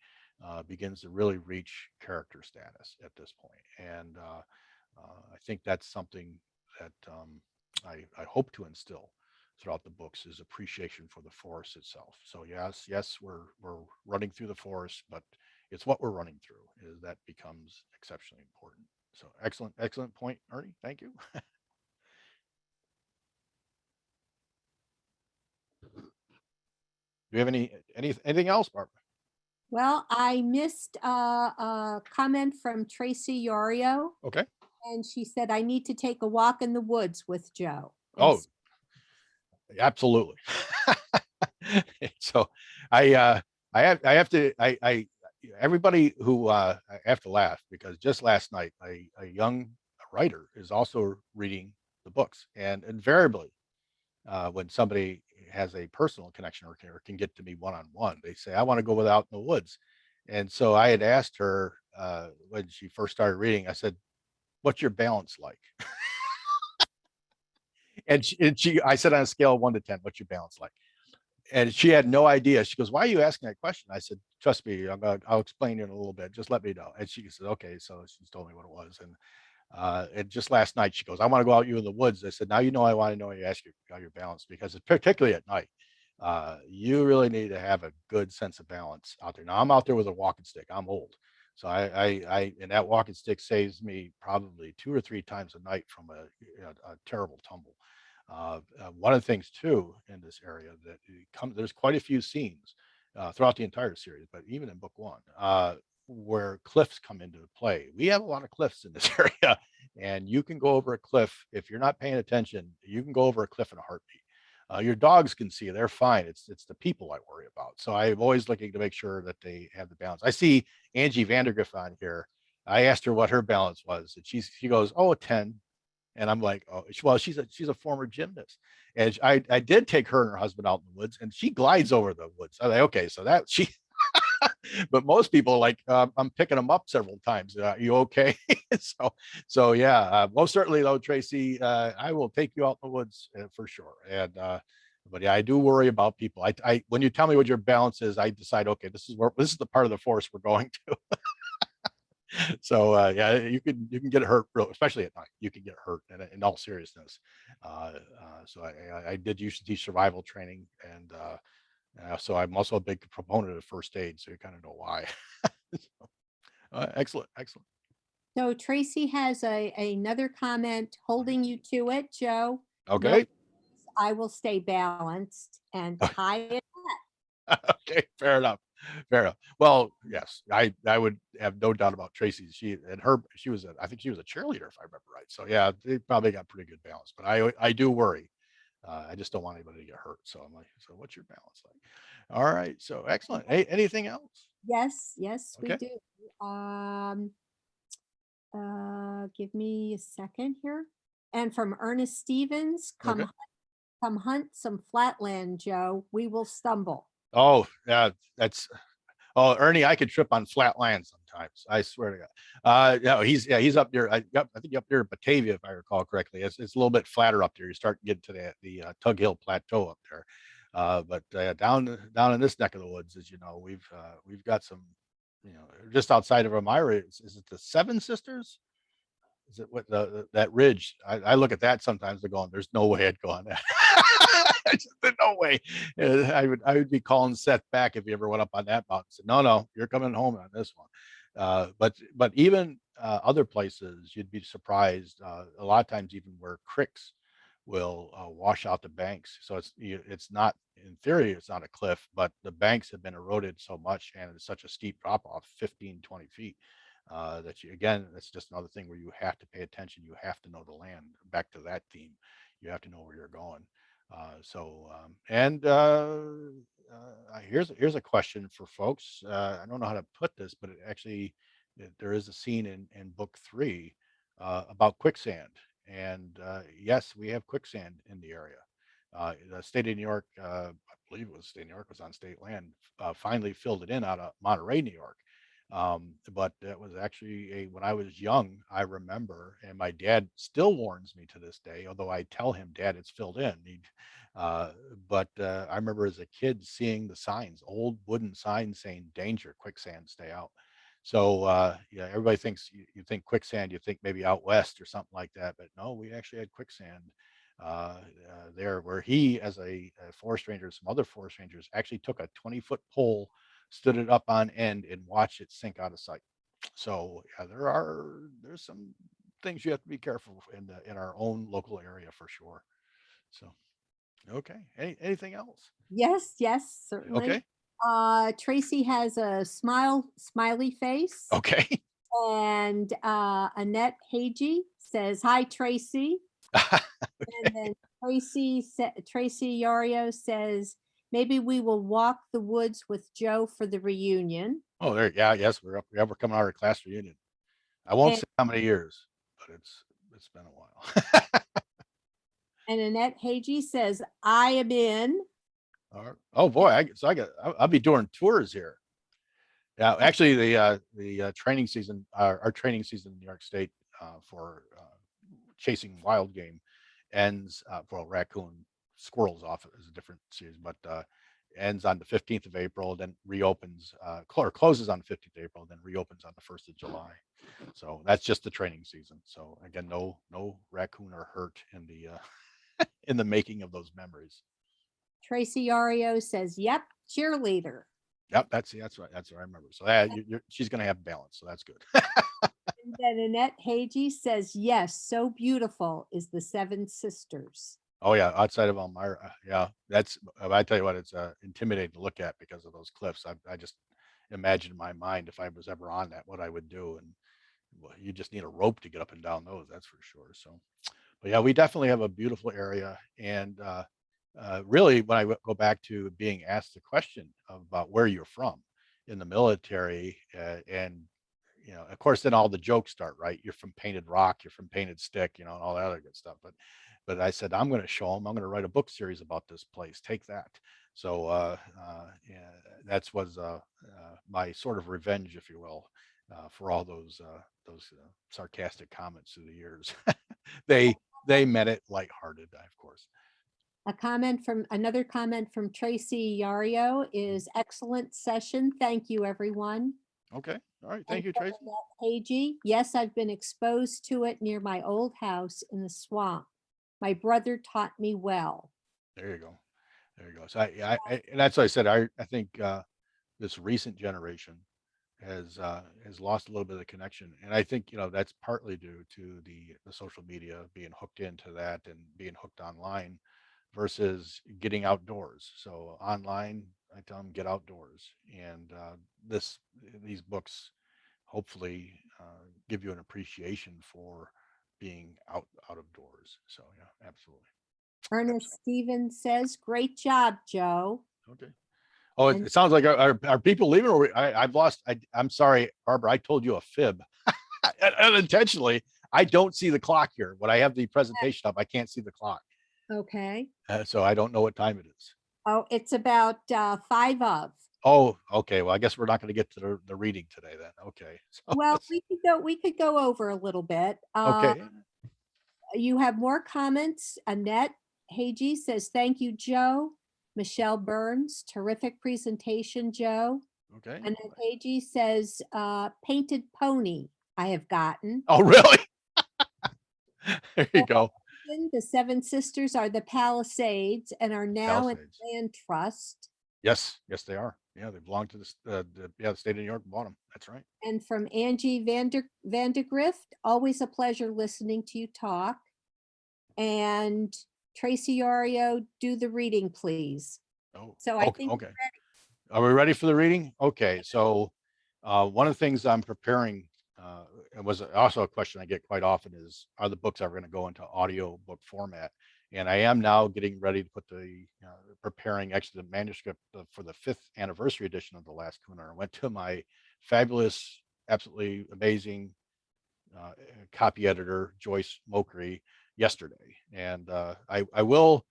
Speaker 2: begins to really reach character status at this point. And I think that's something that I hope to instill throughout the books, is appreciation for the forest itself. So yes, we're running through the forest, but it's what we're running through is that becomes exceptionally important. So excellent point, Ernie. Thank you. Do you have anything else, Barbara?
Speaker 1: Well, I missed a comment from Tracy Yorio,
Speaker 2: Okay.
Speaker 1: and she said, I need to take a walk in the woods with Joe. And
Speaker 2: Oh, absolutely. So I I have to everybody who I have to laugh, because just last night a young writer is also reading the books, and invariably when somebody has a personal connection, or can get to me one on one, they say, I want to go without in the woods. And so I had asked her when she first started reading, I said, what's your balance like? I said, on a scale of 1 to 10, what's your balance like? And she had no idea. She goes, why are you asking that question? I said, trust me, I'll explain it in a little bit. Just let me know. And she said, okay. So she's told me what it was. And just last night, she goes, I want to go out you in the woods. I said, now you know I want to know you ask you how your balance, because it's particularly at night. You really need to have a good sense of balance out there. Now I'm out there with a walking stick. I'm old. So and that walking stick saves me probably 2 or 3 times a night from a terrible tumble. One of the things too in this area that there's quite a few scenes throughout the entire series, but even in book 1, where cliffs come into play. We have a lot of cliffs in this area, and you can go over a cliff if you're not paying attention. You can go over a cliff in a heartbeat. Your dogs can see, they're fine. It's the people I worry about. So I'm always looking to make sure that they have the balance. I see Angie Vandergriff on here. I asked her what her balance was, and she goes, oh, a 10. And I'm like, oh, well, she's a former gymnast, and I did take her and her husband out in the woods, and she glides over the woods. I'm like, okay, so that she, but most people like, I'm picking them up several times. You okay? so yeah, most certainly though, Tracy, I will take you out in the woods for sure. And but yeah, I do worry about people. I when you tell me what your balance is, I decide, okay, this is the part of the forest we're going to. So yeah, you can get hurt, especially at night. You can get hurt in all seriousness. So I did used to teach survival training, and so I'm also a big proponent of first aid. So you kind of know why. So, excellent, excellent.
Speaker 1: So Tracy has another comment holding you to it, Joe. No,
Speaker 2: Okay.
Speaker 1: I will stay balanced and tie it.
Speaker 2: Okay, fair enough. Fair enough. Well, yes, I would have no doubt about Tracy. She was I think she was a cheerleader if I remember right. So yeah, they probably got pretty good balance. But I do worry. I just don't want anybody to get hurt. So I'm like, so what's your balance like? All right. So excellent. Hey, anything else?
Speaker 1: Yes, yes, we
Speaker 2: Okay.
Speaker 1: do. Give me a second here. And from Ernest Stevens,
Speaker 2: Okay.
Speaker 1: come hunt some flatland, Joe. We will stumble.
Speaker 2: Oh, yeah, that's oh, Ernie, I could trip on flat land sometimes. I swear to God. No, he's up there. I think up there in Batavia, if I recall correctly. It's a little bit flatter up there. You start to get to the Tug Hill Plateau up there. But down in this neck of the woods, as you know, we've got some, just outside of Elmira. Is it the Seven Sisters? Is it what that ridge? I look at that sometimes. They're going, there's no way I'd go on that. No way. I would be calling Seth back if he ever went up on that mountain. Said, no, you're coming home on this one. But even other places, you'd be surprised. A lot of times, even where creeks will wash out the banks. So it's not, in theory, it's not a cliff, but the banks have been eroded so much, and it's such a steep drop off, 15, 20 feet. That you, again, that's just another thing where you have to pay attention. You have to know the land. Back to that theme, you have to know where you're going. Here's a question for folks. I don't know how to put this, but there is a scene in book 3 about quicksand, and yes, we have quicksand in the area. The state of New York, I believe it was state of New York, was on state land. Finally filled it in out of Monterey, New York. But it was actually when I was young, I remember, and my dad still warns me to this day, although I tell him, Dad, it's filled in. Uh, but I remember as a kid seeing the signs, old wooden signs saying danger, quicksand, stay out. So yeah, everybody thinks you think quicksand, you think maybe out west or something like that, but no, we actually had quicksand there, where he, as a forest ranger, some other forest rangers actually took a 20-foot pole, stood it up on end, and watched it sink out of sight. So yeah, there's some things you have to be careful in our own local area for sure. So okay, anything else?
Speaker 1: Yes, yes, certainly.
Speaker 2: Okay.
Speaker 1: Tracy has a smiley face.
Speaker 2: Okay.
Speaker 1: And Annette Hagee says, "Hi, Tracy." And then Tracy Yario says, "Maybe we will walk the woods with Joe for the reunion."
Speaker 2: Oh, there. Yeah. Yes, we're up. Yeah, we're coming out of our class reunion. I won't
Speaker 1: And,
Speaker 2: say how many years, but it's been a while.
Speaker 1: and Annette Hagee says, "I am in."
Speaker 2: All right. Oh boy, I'll be doing tours here. Yeah, actually, the training season, our training season in New York State for chasing wild game ends. Well, raccoon, squirrels off is a different series, but ends on the 15th of April, then reopens, or closes on the 15th of April, then reopens on the 1st of July. So that's just the training season. So again, no raccoon are hurt in the in the making of those memories.
Speaker 1: Tracy Yario says, "Yep, cheerleader."
Speaker 2: Yep, that's right. That's what I remember. So yeah, she's going to have balance. So that's good.
Speaker 1: And then Annette Hagee says, "Yes, so beautiful is the Seven Sisters."
Speaker 2: Oh yeah, outside of Elmira, yeah, that's. I tell you what, it's intimidating to look at because of those cliffs. I just imagine in my mind if I was ever on that, what I would do, and well, you just need a rope to get up and down those. That's for sure. So, but yeah, we definitely have a beautiful area, and really, when I go back to being asked the question about where you're from in the military, and of course, then all the jokes start, right? You're from Painted Rock, you're from Painted Stick, and all that other good stuff. But I said, I'm going to show them. I'm going to write a book series about this place. Take that. So yeah, that's was my sort of revenge, if you will, for all those sarcastic comments through the years. They meant it lighthearted, of course.
Speaker 1: Another comment from Tracy Yario is excellent session. Thank you, everyone.
Speaker 2: Okay. All right.
Speaker 1: And
Speaker 2: Thank you,
Speaker 1: from
Speaker 2: Tracy.
Speaker 1: Annette Hagee, yes, I've been exposed to it near my old house in the swamp. My brother taught me well.
Speaker 2: There you go. There you go. So and that's what I said. I think this recent generation has lost a little bit of the connection, and I think that's partly due to the social media, being hooked into that and being hooked online versus getting outdoors. So online, I tell them get outdoors, and these books hopefully give you an appreciation for being out of doors. So yeah, absolutely.
Speaker 1: Ernest Stevens says, great job, Joe.
Speaker 2: Okay. Oh,
Speaker 1: And
Speaker 2: it sounds like are people leaving? Or I've lost. I'm sorry, Barbara. I told you a fib unintentionally. I don't see the clock here. When I have the presentation up, I can't see the clock.
Speaker 1: okay.
Speaker 2: So I don't know what time it is.
Speaker 1: Oh, it's about 5 of.
Speaker 2: Oh, okay. Well, I guess we're not going to get to the reading today then. Okay. So
Speaker 1: Well, we could go over a little bit.
Speaker 2: okay.
Speaker 1: You have more comments. Annette Hagee says, thank you, Joe. Michelle Burns, terrific presentation, Joe.
Speaker 2: Okay.
Speaker 1: Annette Hagee says, painted pony I have gotten.
Speaker 2: Oh, really? There you go.
Speaker 1: The Seven Sisters are the Palisades and are now in
Speaker 2: Palisades.
Speaker 1: land trust.
Speaker 2: Yes, yes, they are. Yeah, they belong to the state of New York bought them. That's right.
Speaker 1: And from Angie Vandergrift, always a pleasure listening to you talk. And Tracy Orio, do the reading, please.
Speaker 2: Oh,
Speaker 1: So I
Speaker 2: okay.
Speaker 1: think
Speaker 2: Okay. Are we ready for the reading? Okay. So one of the things I'm preparing, it was also a question I get quite often is, are the books ever going to go into audio book format? And I am now getting ready to put preparing actually the manuscript for the 5th anniversary edition of The Last Coon Hunter. I went to my fabulous, absolutely amazing copy editor, Joyce Mokry, yesterday. And I will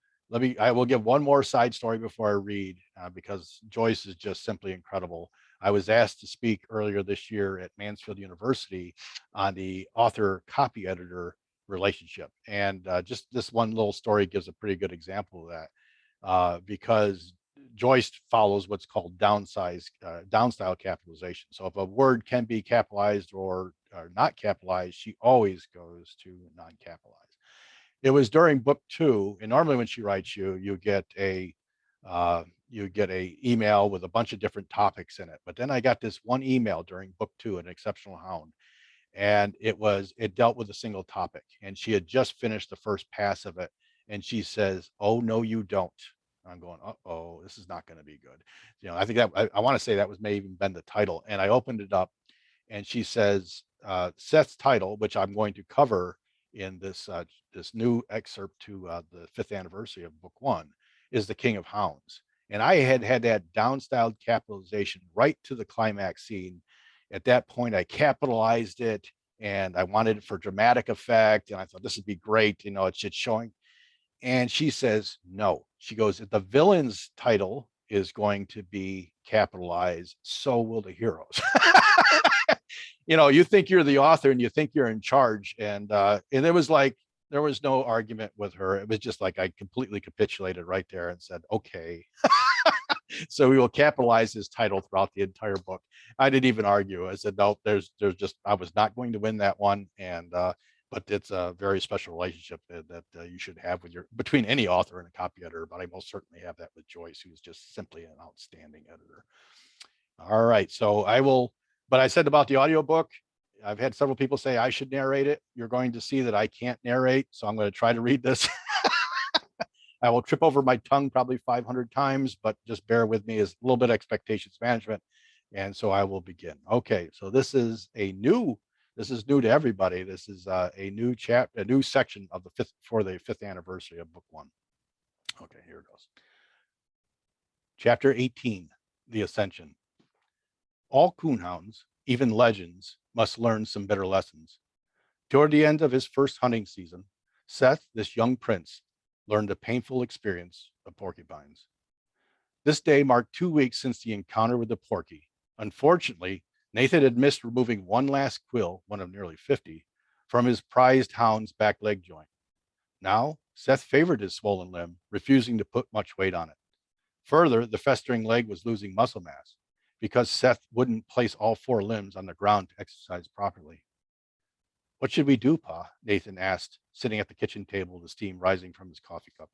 Speaker 2: give one more side story before I read, because Joyce is just simply incredible. I was asked to speak earlier this year at Mansfield University on the author copy editor relationship. And just this one little story gives a pretty good example of that, because Joyce follows what's called downstyle capitalization. So if a word can be capitalized or not capitalized, she always goes to non-capitalized. It was during book 2, and normally when she writes you get a email with a bunch of different topics in it. But then I got this one email during book 2, An Exceptional Hound, and it dealt with a single topic, and she had just finished the first pass of it, and she says, "Oh no, you don't." I'm going, "Uh-oh, this is not going to be good." I think that I want to say that was maybe even been the title, and I opened it up, and she says, Seth's title, which I'm going to cover in this new excerpt to the 5th anniversary of book 1, is The King of Hounds. And I had that downstyled capitalization right to the climax scene. At that point, I capitalized it, and I wanted it for dramatic effect. And I thought this would be great. It's showing. And she says, no. She goes, the villain's title is going to be capitalized. So will the heroes. You think you're the author and you think you're in charge. And it was like, there was no argument with her. It was just like, I completely capitulated right there and said, okay. So we will capitalize his title throughout the entire book. I didn't even argue. I said, no, there's just, I was not going to win that one. And, but it's a very special relationship that you should have between any author and a copy editor. But I most certainly have that with Joyce, who's just simply an outstanding editor. All right. So but I said about the audiobook, I've had several people say I should narrate it. You're going to see that I can't narrate. So I'm going to try to read this. I will trip over my tongue probably 500 times, but just bear with me, as a little bit of expectations management. And so I will begin. Okay, so this is new to everybody. This is a new section of the 5th anniversary of book 1. Okay, here it goes. Chapter 18, The Ascension. All coonhounds, even legends, must learn some bitter lessons. Toward the end of his first hunting season, Seth, this young prince, learned the painful experience of porcupines. This day marked 2 weeks since the encounter with the porky. Unfortunately, Nathan had missed removing one last quill, one of nearly 50, from his prized hound's back leg joint. Now, Seth favored his swollen limb, refusing to put much weight on it. Further, the festering leg was losing muscle mass because Seth wouldn't place all 4 limbs on the ground to exercise properly. What should we do, Pa? Nathan asked, sitting at the kitchen table, the steam rising from his coffee cup.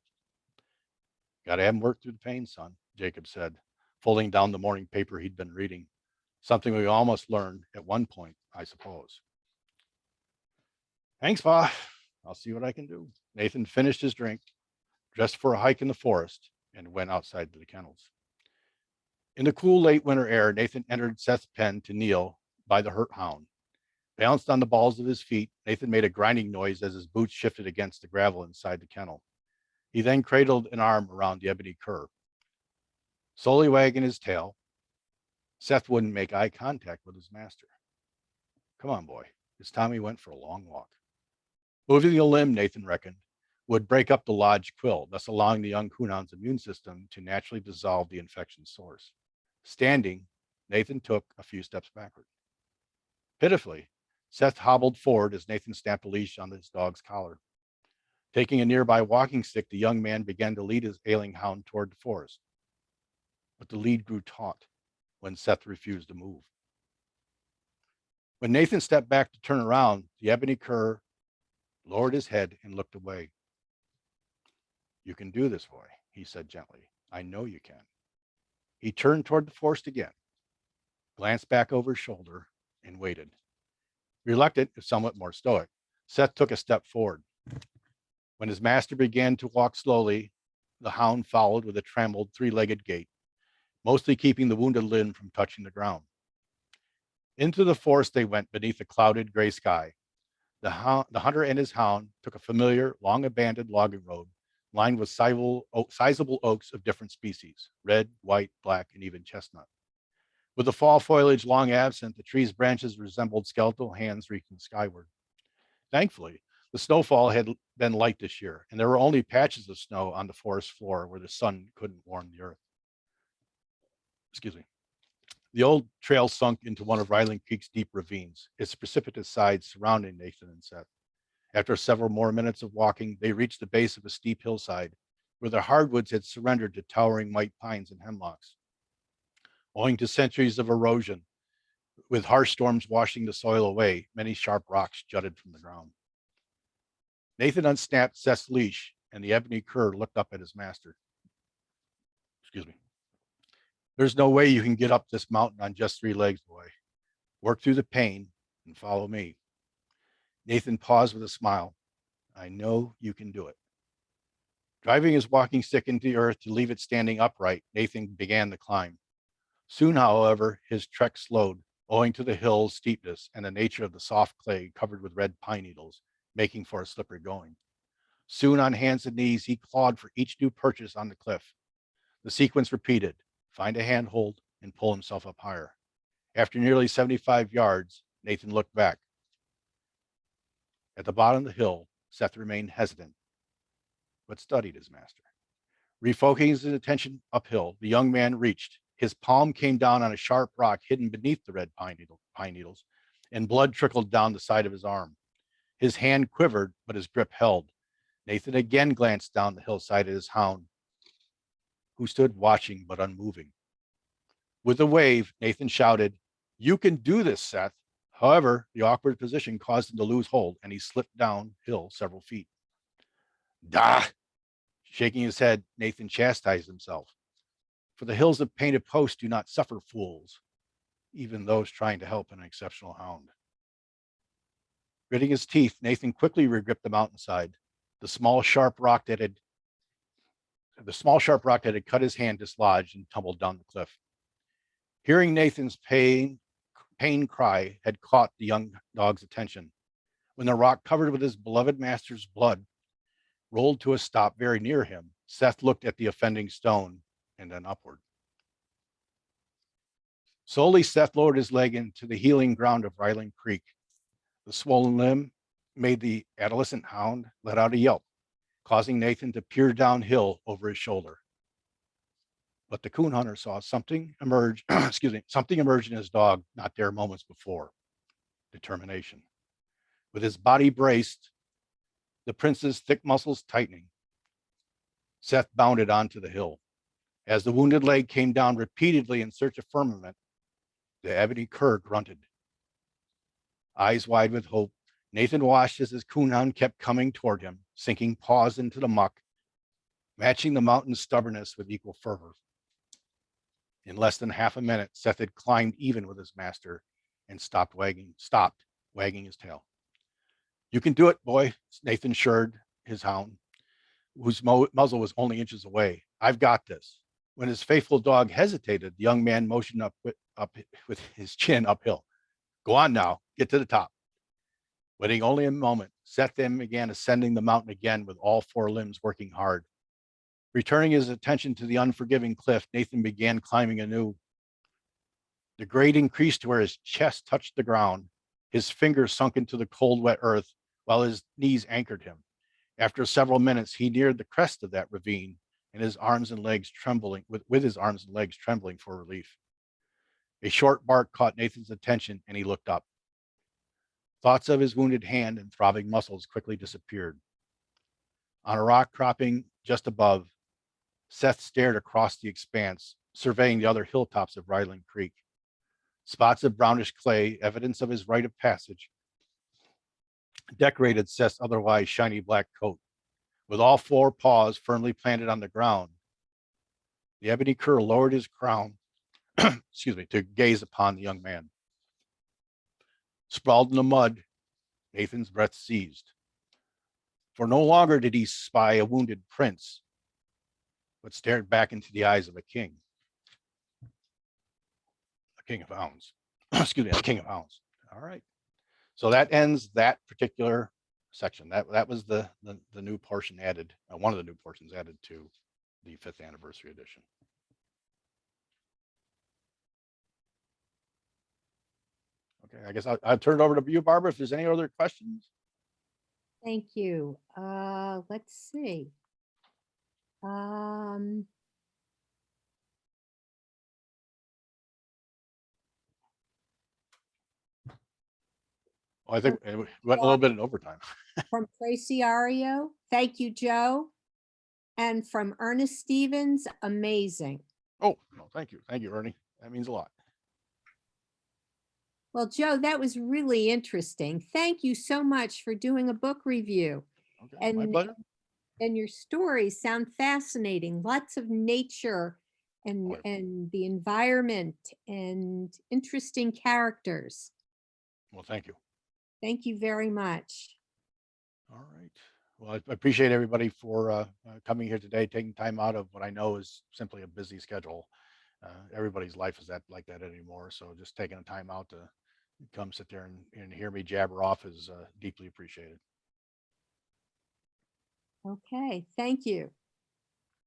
Speaker 2: Gotta have him work through the pain, son, Jacob said, folding down the morning paper he'd been reading. Something we almost learned at one point, I suppose. Thanks, Pa. I'll see what I can do. Nathan finished his drink, dressed for a hike in the forest, and went outside to the kennels. In the cool late winter air, Nathan entered Seth's pen to kneel by the hurt hound. Balanced on the balls of his feet, Nathan made a grinding noise as his boots shifted against the gravel inside the kennel. He then cradled an arm around the ebony cur. Slowly wagging his tail, Seth wouldn't make eye contact with his master. Come on, boy. It's time we went for a long walk. Moving a limb, Nathan reckoned, would break up the lodged quill, thus allowing the young coonhound's immune system to naturally dissolve the infection source. Standing, Nathan took a few steps backward. Pitifully, Seth hobbled forward as Nathan snapped a leash on his dog's collar. Taking a nearby walking stick, the young man began to lead his ailing hound toward the forest. But the lead grew taut when Seth refused to move. When Nathan stepped back to turn around, the ebony cur lowered his head and looked away. You can do this, boy, he said gently. I know you can. He turned toward the forest again, glanced back over his shoulder, and waited. Reluctant, if somewhat more stoic, Seth took a step forward. When his master began to walk slowly, the hound followed with a trammeled 3-legged gait, mostly keeping the wounded limb from touching the ground. Into the forest they went beneath a clouded gray sky. The hunter and his hound took a familiar, long-abandoned logging road lined with sizable oaks of different species, red, white, black, and even chestnut. With the fall foliage long absent, the tree's branches resembled skeletal hands reaching skyward. Thankfully, the snowfall had been light this year, and there were only patches of snow on the forest floor where the sun couldn't warm the earth. Excuse me. The old trail sunk into one of Ryland Creek's deep ravines, its precipitous sides surrounding Nathan and Seth. After several more minutes of walking, they reached the base of a steep hillside where the hardwoods had surrendered to towering white pines and hemlocks. Owing to centuries of erosion, with harsh storms washing the soil away, many sharp rocks jutted from the ground. Nathan unsnapped Seth's leash, and the ebony cur looked up at his master. Excuse me. There's no way you can get up this mountain on just 3 legs, boy. Work through the pain and follow me. Nathan paused with a smile. I know you can do it. Driving his walking stick into the earth to leave it standing upright, Nathan began the climb. Soon, however, his trek slowed, owing to the hill's steepness and the nature of the soft clay covered with red pine needles, making for a slippery going. Soon, on hands and knees, he clawed for each new purchase on the cliff. The sequence repeated: find a handhold and pull himself up higher. After nearly 75 yards, Nathan looked back. At the bottom of the hill, Seth remained hesitant, but studied his master. Refocusing his attention uphill, the young man reached. His palm came down on a sharp rock hidden beneath the red pine needles, and blood trickled down the side of his arm. His hand quivered, but his grip held. Nathan again glanced down the hillside at his hound, who stood watching but unmoving. With a wave, Nathan shouted, "You can do this, Seth." However, the awkward position caused him to lose hold, and he slipped downhill several feet. "Dah!" Shaking his head, Nathan chastised himself. For the hills of painted posts do not suffer fools, even those trying to help an exceptional hound. Gritting his teeth, Nathan quickly regripped the mountainside. The small sharp rock that had cut his hand dislodged and tumbled down the cliff. Hearing Nathan's pain cry had caught the young dog's attention. When the rock covered with his beloved master's blood rolled to a stop very near him, Seth looked at the offending stone and then upward. Slowly, Seth lowered his leg into the healing ground of Ryland Creek. The swollen limb made the adolescent hound let out a yelp, causing Nathan to peer downhill over his shoulder. But the coon hunter saw something emerge, something emerge in his dog not there moments before: determination. With his body braced, the prince's thick muscles tightening, Seth bounded onto the hill. As the wounded leg came down repeatedly in search of firmament, the ebony cur grunted. Eyes wide with hope, Nathan watched as his coonhound kept coming toward him, sinking paws into the muck, matching the mountain's stubbornness with equal fervor. In less than half a minute, Seth had climbed even with his master and stopped wagging his tail. You can do it, boy, Nathan assured his hound, whose muzzle was only inches away. I've got this. When his faithful dog hesitated, the young man motioned up with his chin uphill. Go on now, get to the top. Waiting only a moment, Seth then began ascending the mountain again with all four limbs working hard. Returning his attention to the unforgiving cliff, Nathan began climbing anew. The grade increased to where his chest touched the ground. His fingers sunk into the cold, wet earth while his knees anchored him. After several minutes, he neared the crest of that ravine, and his arms and legs trembling, with his arms and legs trembling for relief. A short bark caught Nathan's attention, and he looked up. Thoughts of his wounded hand and throbbing muscles quickly disappeared. On a rock cropping just above, Seth stared across the expanse, surveying the other hilltops of Ryland Creek. Spots of brownish clay, evidence of his rite of passage, decorated Seth's otherwise shiny black coat. With all four paws firmly planted on the ground, the ebony cur lowered his crown, to gaze upon the young man. Sprawled in the mud, Nathan's breath seized. For no longer did he spy a wounded prince, but stared back into the eyes of a king of hounds. A king of hounds. All right. So that ends that particular section. That was the new portion added, one of the new portions added to the 5th anniversary edition. Okay, I guess I'll turn it over to you, Barbara, if there's any other questions.
Speaker 1: Thank you. Let's see.
Speaker 2: Well, I think it went a little bit in overtime.
Speaker 1: From Tracy Ario, thank you, Joe. And from Ernest Stevens, amazing.
Speaker 2: Oh, no, thank you. Thank you, Ernie. That means a lot.
Speaker 1: Well, Joe, that was really interesting. Thank you so much for doing a book review.
Speaker 2: Okay, my pleasure.
Speaker 1: And your stories sound fascinating. Lots of nature and the environment and interesting characters.
Speaker 2: Well, thank you.
Speaker 1: Thank you very much.
Speaker 2: All right. Well, I appreciate everybody for coming here today, taking time out of what I know is simply a busy schedule. Everybody's life is like that anymore. So just taking the time out to come sit there and hear me jabber off is deeply appreciated.
Speaker 1: Okay, thank you.